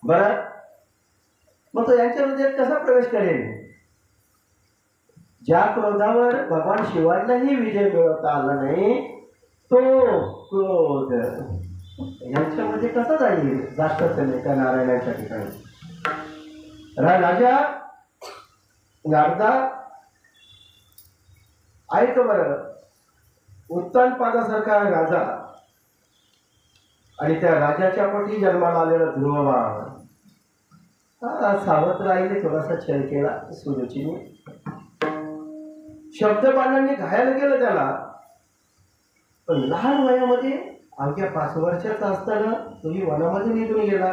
बरं, मग तो यांच्या हृदयात कसा प्रवेश करेल. ज्या क्रोधावर भगवान शिवांनाही विजय मिळवता आला नाही, तो क्रोध यांच्यामध्ये कसा जाईल. जास्तच नाही त्या नारायणाच्या ठिकाणी. राजा नारदा ऐक बरं, उत्तानपादासारखा राजा आणि त्या राजाच्या पोटी जन्माला आलेला ध्रुवबाळ सावत्र आईने थोडासा छळ केला सुरुचीने. शब्दबाणांनी घायल केलं त्याला. पण लहान वयामध्ये अवघ्या 5 वर्षाचा असताना तोही वनामध्ये निघून गेला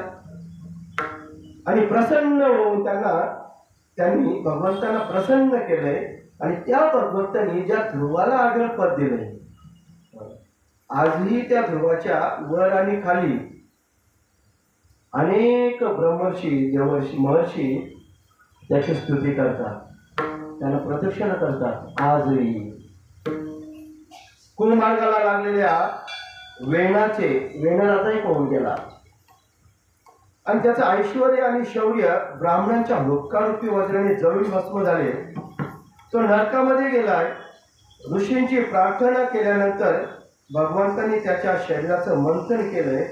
आणि प्रसन्न होऊन त्यांनी भगवंतांना प्रसन्न केलंय. आणि त्या भगवंतांनी ज्या ध्रुवाला आगळ पद दिलंय, आजही त्या ध्रुवाच्या वर आणि खाली अनेक ब्रह्मर्षी देवर्षी महर्षी त्याची स्तुती करतात, त्यांना प्रदक्षिणा करतात. आजही कुलमार्गाला लागलेल्या वेणाचाही होऊन गेला आणि त्याचं ऐश्वर आणि शौर्य ब्राह्मणांच्या हुक्कारूपी वज्राने जळून भस्म झाले. तो नरकामध्ये गेलाय. ऋषींची प्रार्थना केल्यानंतर भगवंतांनी त्याच्या शरीराचं मंथन केलंय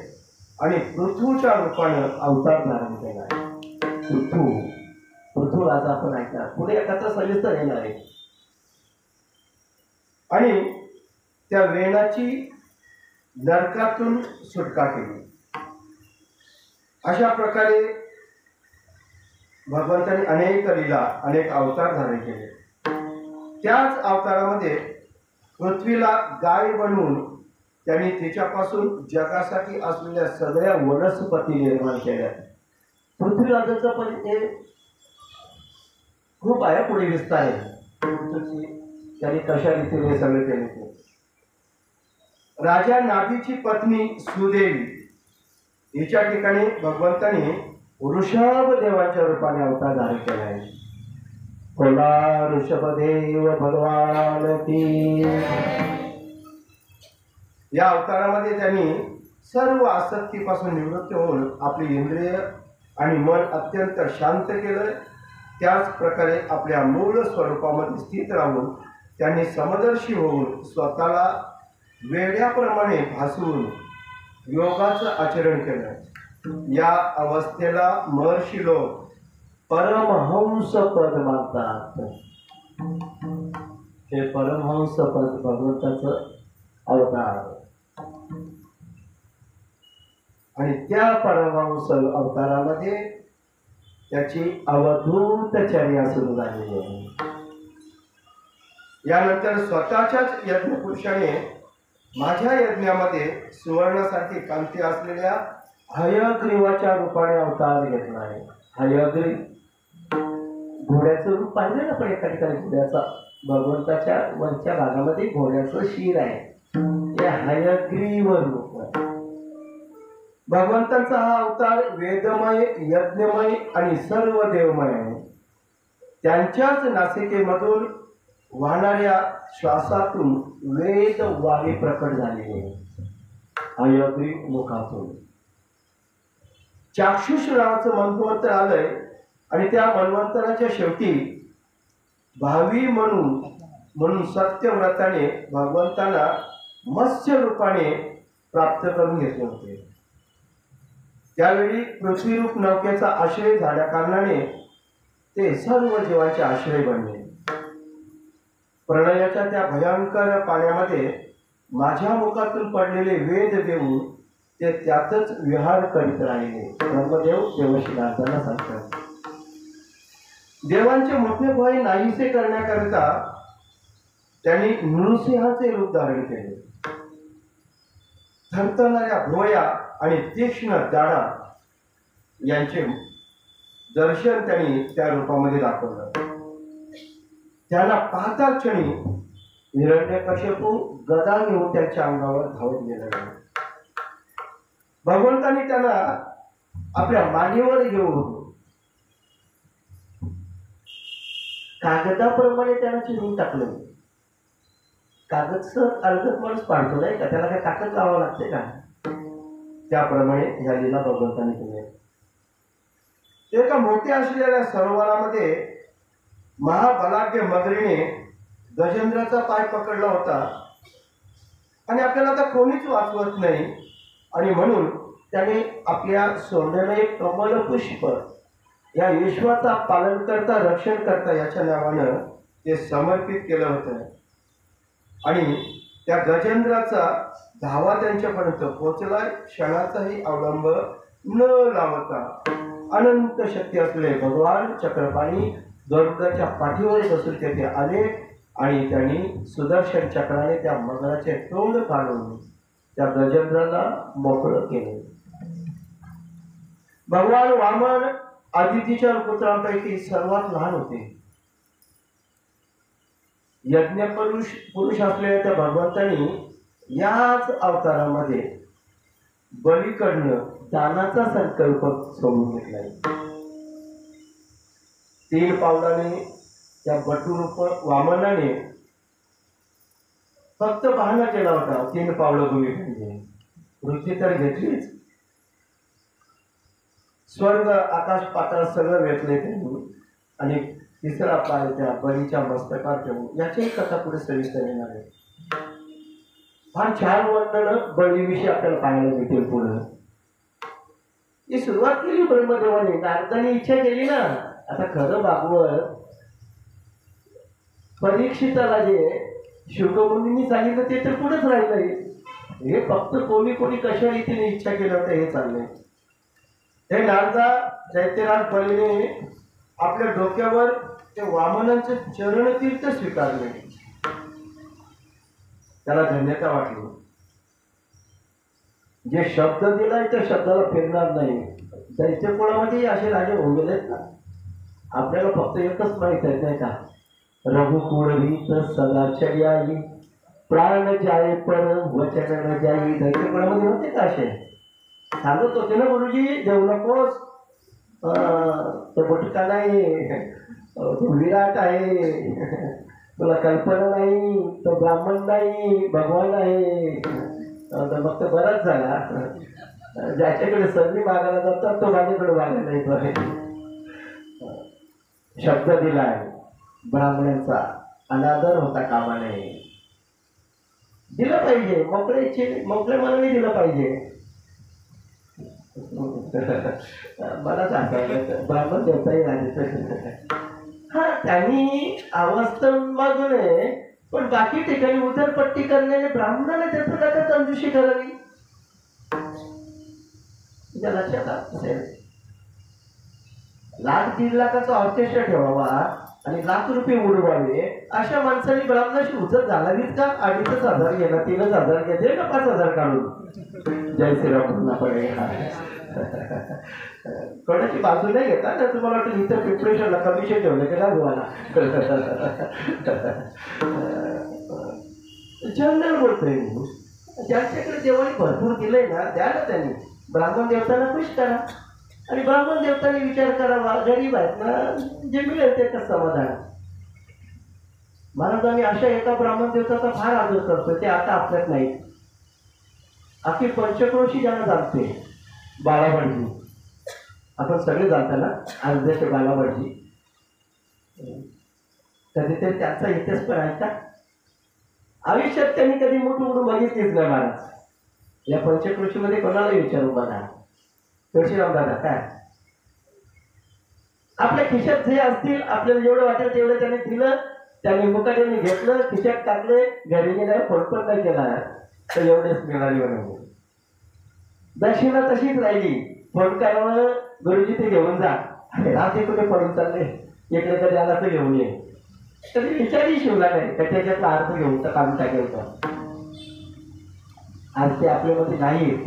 आणि पृथ्वीच्या रूपानं अवतार धारण केलाय. पृथ्वी आज आपण ऐकणार, पुढे एखादा सविस्तर येणार आहे. आणि त्या वेणाची नरकातून सुटका केली. अशा प्रकारे भगवंतांनी अनेक लीला, अनेक अवतार धारण केले. त्याच अवतारामध्ये पृथ्वीला गाय बनवून त्यांनी तिच्यापासून जगासाठी असलेल्या सगळ्या वनस्पती निर्माण केल्या. पृथ्वीराजाचा पण ते खूप आहे, पुढे विस्तार आहे. त्यांनी कशा रीतीने सगळे केले ते. राजा नाभीची पत्नी सुदेवी हिच्या ठिकाणी भगवंतांनी ऋषभ देवाच्या रूपाने अवतार धारण केला आहे. बोला ऋषभदेव भगवान की. या अवतारामध्ये त्यांनी सर्व आसक्तीपासून निवृत्त होऊन आपली इंद्रिय आणि मन अत्यंत शांत केलं. त्याच प्रकारे आपल्या मूळ स्वरूपामध्ये स्थित राहून त्यांनी समदर्शी होऊन स्वतःला वेड्याप्रमाणे भासवून योगाचं आचरण केलं. या अवस्थेला महर्षी लोक परमहंस पद मानतात. हे परमहंस पद भगवंताचं अवतार. आणि त्या परमहंस अवतारामध्ये त्याची अवधूत चर्या सुरू झालेली आहे. यानंतर स्वतःच्याच यज्ञपुरुषाने माझ्या यज्ञामध्ये सुवर्णासारखी कांती असलेल्या हयग्रीवाच्या रूपाने अवतार घेतला आहे. हयग्रीव घोड्याचं रूप पाहिजे ना पण एका ठिकाणी घोड्याचा भगवंताच्या वरच्या भागामध्ये घोड्याचं शिर आहे. या हयग्रीव रूप. भगवंतांचा हा अवतार वेदमय, यज्ञमय आणि सर्व देवमय आहे. त्यांच्याच नासिकेमधून वाहणाऱ्या श्वासातून वेद वाणी प्रकट झालेली आहे. हयग्रीव मुखातून चाक्षुष नावाचं मन्वंतर आलंय आणि त्या मन्वंतराच्या शेवटी भावी म्हणून सत्यव्रताने भगवंताला मत्स्य रूपाने प्राप्त करून घेतले होते. त्यावेळी पृथ्वीरूप नौकेचा आश्रय झाल्या कारणाने ते सर्व जीवांचे आश्रय बनले. प्रलयाच्या त्या भयंकर पाण्यामध्ये माझ्या मुखातून पडलेले वेद देऊन ते त्यातच विहार करीत राहिले. ब्रह्मदेव देवशी नारदांना सांगतात, देवांचे मोठे भय नाहीसे करण्याकरिता त्यांनी नृसिंहाचे रूप धारण केले. थरथरणाऱ्या भुवया आणि तीक्ष्ण दाढा यांचे दर्शन त्यांनी त्या रूपामध्ये दाखवलं. त्याला पाहता क्षणी हिरण्यकश्यपू गदा घेऊन त्यांच्या अंगावर धावत गेला. भगवंतांनी त्यांना आपल्या मांडीवर घेऊन कागदाप्रमाणे त्यांना चिरून टाकलं. कागदच अर्धच माणूस पाडतो नाही का, त्याला काय ताकद लावावं लागते का? त्याप्रमाणे ह्या लीला भगवंतांनी केल्या. एका मोठ्या असलेल्या सरोवरामध्ये महाबलाढ्य मगरीने गजेंद्राचा पाय पकडला होता आणि आपल्याला आता कोणीच वाचवत नाही आणि म्हणून त्याने आपल्या सोंडेने कमल पुष्प या विश्वाचा पालन करता रक्षण करता याच्या नावानं ते समर्पित केलं होतं. आणि त्या गजेंद्राचा धावा त्यांच्यापर्यंत पोहोचलाय. क्षणाचाही अवलंब न लावता अनंत शक्ती असलेले भगवान चक्रपाणी गरुडाच्या पाठीवर बसून तेथे आले आणि त्यांनी सुदर्शन चक्राने त्या मगराचे तोंड काढून त्या गजेंद्राला मोकळं केले. भगवान वामन आदितीच्या पुत्रांपैकी सर्वात लहान होते. यज्ञ पुरुष असलेल्या त्या भगवंतांनी याच अवतारामध्ये बलीकडनं दानाचा संकल्प सोडून घेतलाय. 3 पावलाने त्या बटूरूप वामनाने फक्त बहाणा केला होता. 3 पावलं भूमी वृत्ती तर घेतलीच. स्वर्ग आकाश पाताळ सगळं वेचले त्यांनी आणि 3रा पाय त्या बलीच्या मस्तकावर ठेवून याची कथा पुढे सविस्तर येणार आहे. फार छान वर्णन बळीविषयी आपल्याला पाहायला मिळतील. पुढे ही सुरुवात केली ब्रह्मदेवाने. नारदांनी इच्छा केली ना. आता खरं भागवत परीक्षिताला जे शुकमुनींनी सांगितलं ते तर पुढेच राहिलंय. हे फक्त कोणी कशा रीतीने इच्छा केलं होतं हे चाललंय. हे नारदा दैत्यराज बळीने आपल्या डोक्यावर ते वामनांचे चरणतीर्थ स्वीकारले. त्याला धन्यता वाटली. जे शब्द दिलाय त्या शब्दाला फिरणार नाही. दैत्य कुळामध्ये असे राजे होऊन गेलेत ना. आपल्याला फक्त एकच माहित आहे नाही का, रघुकुळ रीत सदाचर्याई प्राण जाय पर वचन न जाई. दैत्य कुळामध्ये होते का असे? सांगत होते ना गुरुजी, देऊ नकोस, तो बुटका नाही, तो विराट आहे, तुला कल्पना नाही, तो ब्राह्मण नाही, भगवान आहे. मग तो बराच झाला. ज्याच्याकडे संधी मागायला जातात तो माझ्याकडे मागायला येतो. शब्द दिलाय. ब्राह्मणांचा अनादर होता कामा नये. दिलं पाहिजे, मोकळे मनाने दिलं पाहिजे. मला सांगायला ब्राह्मण देवताही राहते. हा, त्यांनी अवस्था मागू नये, पण बाकी ठिकाणी उदरपट्टी करण्याने ब्राह्मणाने त्याचं नका कंजूशी करावी. तुझ्या लक्षात असेल, 1,00,000-1.5 लाखाचा ऑर्केस्ट्रा ठेवावा आणि ₹1,00,000 उडवावे. अशा माणसाने ब्राह्मणाशी उचल घालावीच का? 2,500 घेणार, 3,000 घेते का 5,000 काढून? जय श्रीराम म्हणून पडे. कोणाची बाजू नाही घेता ना. तुम्हाला वाटतं इथं प्रिपरेशनला कमिशन ठेवलं की ना तुम्हाला? जनरल बोलतोय. ज्यांच्याकडे देवाने भरपूर दिलंय ना द्या ना त्यांनी. ब्राह्मण देवतांना खुश करा आणि ब्राह्मण देवतांनी विचार करावा गरीब आहेत ना जे मिळेल ते कसं समाधान. महाराज आम्ही अशा एका ब्राह्मण देवताचा फार आदर करतो, ते आता आपल्यात नाही. अख्खी पंचक्रोशी ज्यांना जाणते बाळाभटजी, आपण सगळे जाणता ना अर्धेश बाळाभटजी, कधीतरी त्यांचा इतिहास पण आहे का? आयुष्यात त्यांनी कधी मोठं उडून बघितलीच नाही महाराज. या पंचक्रोशीमध्ये कोणाला विचारू बघा तुळशीराम दादा काय आपल्या खिशात जे असतील आपल्याला जेवढं वाटेल तेवढं त्यांनी दिलं, त्यांनी मुकाट्याने घेतलं, खिशात टाकले, घरी गेल्यावर फोन पण नाही केला तर एवढेच मिळाली म्हणून. दक्षिणा तशीच राहिली, फोन करावं गुरुजी ते घेऊन जा, रात्री कुठे पडून चालले इकडे कधी आला तर घेऊन ये, तरी विचारही शिवला नाही का त्याच्यातला अर्थ घेऊन तर काम टाकेल का. आज ते आपल्यामध्ये नाही येत.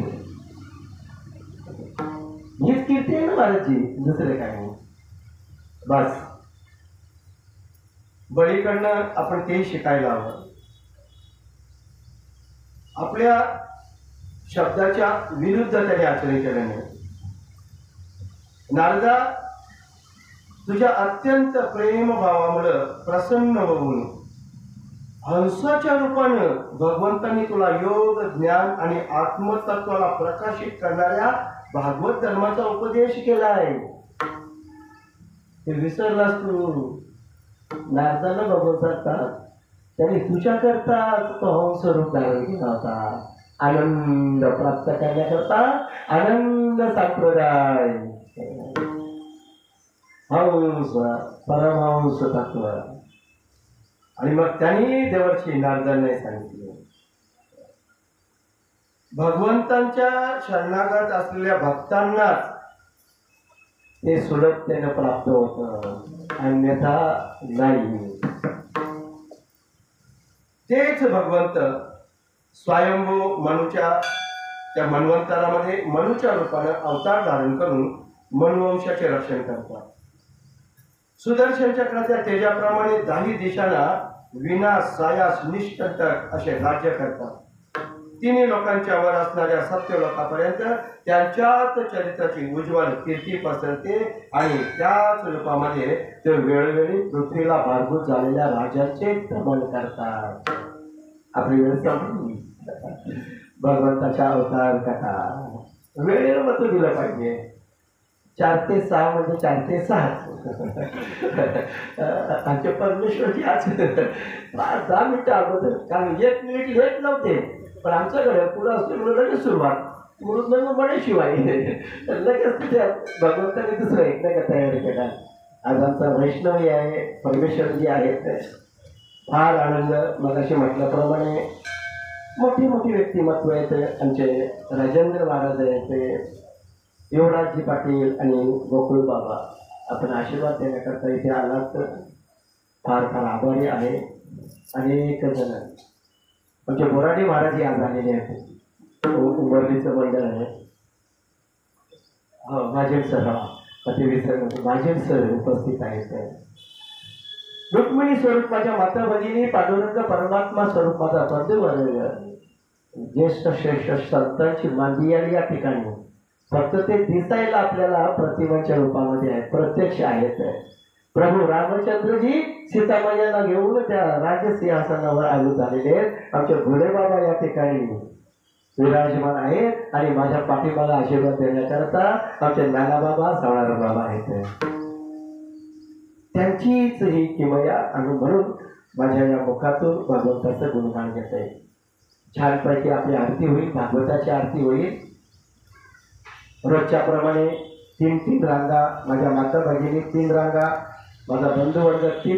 हीच कीर्ती आहे ना महाराजची, दुसरे काय नाही. बस बळीकडनं आपण ते शिकायला हवं. आपल्या शब्दाच्या विरुद्ध त्याने आचरण केलं नाही. नारदा तुझ्या अत्यंत प्रेमभावामुळं प्रसन्न होऊन हंसाच्या रूपानं भगवंतांनी तुला योग ज्ञान आणि आत्मतत्वाला प्रकाशित करणाऱ्या भागवत धर्माचा उपदेश केला आहे. ते विसरलास तू. नारदानं भगवंता त्यांनी तुझ्या करता तो हंस रूप धारण केला होता, आनंद प्राप्त करण्याकरता आनंद संप्रदाय हंस परमहंस तत्व. आणि मग त्यांनी देवर्षी नारदांना सांगितले भगवंतांच्या शरणागत असलेल्या भक्तांनाच ते सुलभतेने प्राप्त होतं, अन्यथा नाही. तेच भगवंत स्वयंभू मनुच्या त्या मन्वंतरामध्ये मनुच्या रूपानं अवतार धारण करून मनुवंशाचे रक्षण करतात. सुदर्शन चक्राच्या तेजाप्रमाणे 10 दिशांना विनाश सायास निष्कंटक असे राज्य करतात. तिन्ही लोकांच्या वर असणाऱ्या सत्य लोकांपर्यंत त्यांच्याच चरित्राची उज्ज्वल कीर्ती पसरते आणि त्याच रूपामध्ये ते वेळोवेळी पृथ्वीला भारभूत झालेल्या राजांचे भ्रमण करतात. आपली वेळ संपली. भगवंताच्या अवतार कथा वेळेला मत दिलं पाहिजे. 4 ते 6 म्हणजे 4 ते 6 आमच्या परमेश्वरची आज 10 मिनिटं अगोदर, कारण 1 मिनिट लेट नव्हते, पण आमच्याकडे पुढं असल्यामुळे लगेच सुरुवात म्हणून म्हणाशिवाय लगेच तिथे भगवंताने दुसरं एक नाही का तयारी केला. आज आमचा वैष्णवी आहे, परमेश्वरजी आहेत. फार आनंद. मगाशी म्हटल्याप्रमाणे मोठी मोठी व्यक्तिमत्व आहेत. आमचे राजेंद्र महाराज आहेत, युवराजजी पाटील आणि गोकुळ बाबा. आपण आशीर्वाद देण्याकरता इथे आलात फार फार आभारी आहे. अनेक जण आमचे बोराडे महाराज आज आलेले आहेत. उंबरलीचं मंडळ आहे. भाजप सर भाजप सर उपस्थित आहेत. रुक्मिणी स्वरूप माझ्या माता भगिनी, पांडुरंग परमात्मा स्वरूप माझा बंधुवर्ग, ज्येष्ठ श्रेष्ठ संतांची मांदियाळी या ठिकाणी फक्त ते दिसायला आपल्याला प्रतिमाच्या रूपामध्ये आहेत, प्रत्यक्ष आहेत. प्रभू रामचंद्रजी सीतामाईला घेऊन त्या राजसिंहासनावर आले झालेले आहेत. आमचे भोले बाबा या ठिकाणी विराजमान आहेत आणि माझ्या पाठीमाला आशीर्वाद देण्याकरता आमचे नानाबाबा सवारा बाबा आहेत. त्यांचीच ही किमया आणि म्हणून माझ्या या मुखातून भगवंताचं गुणगान घेत आहे. छानपैकी आपली आरती होईल, भागवताची आरती होईल. रोजच्या प्रमाणे 3 रांगा, माझ्या माता भगिनी 3 रांगा, माझा बंधुवर्ग 3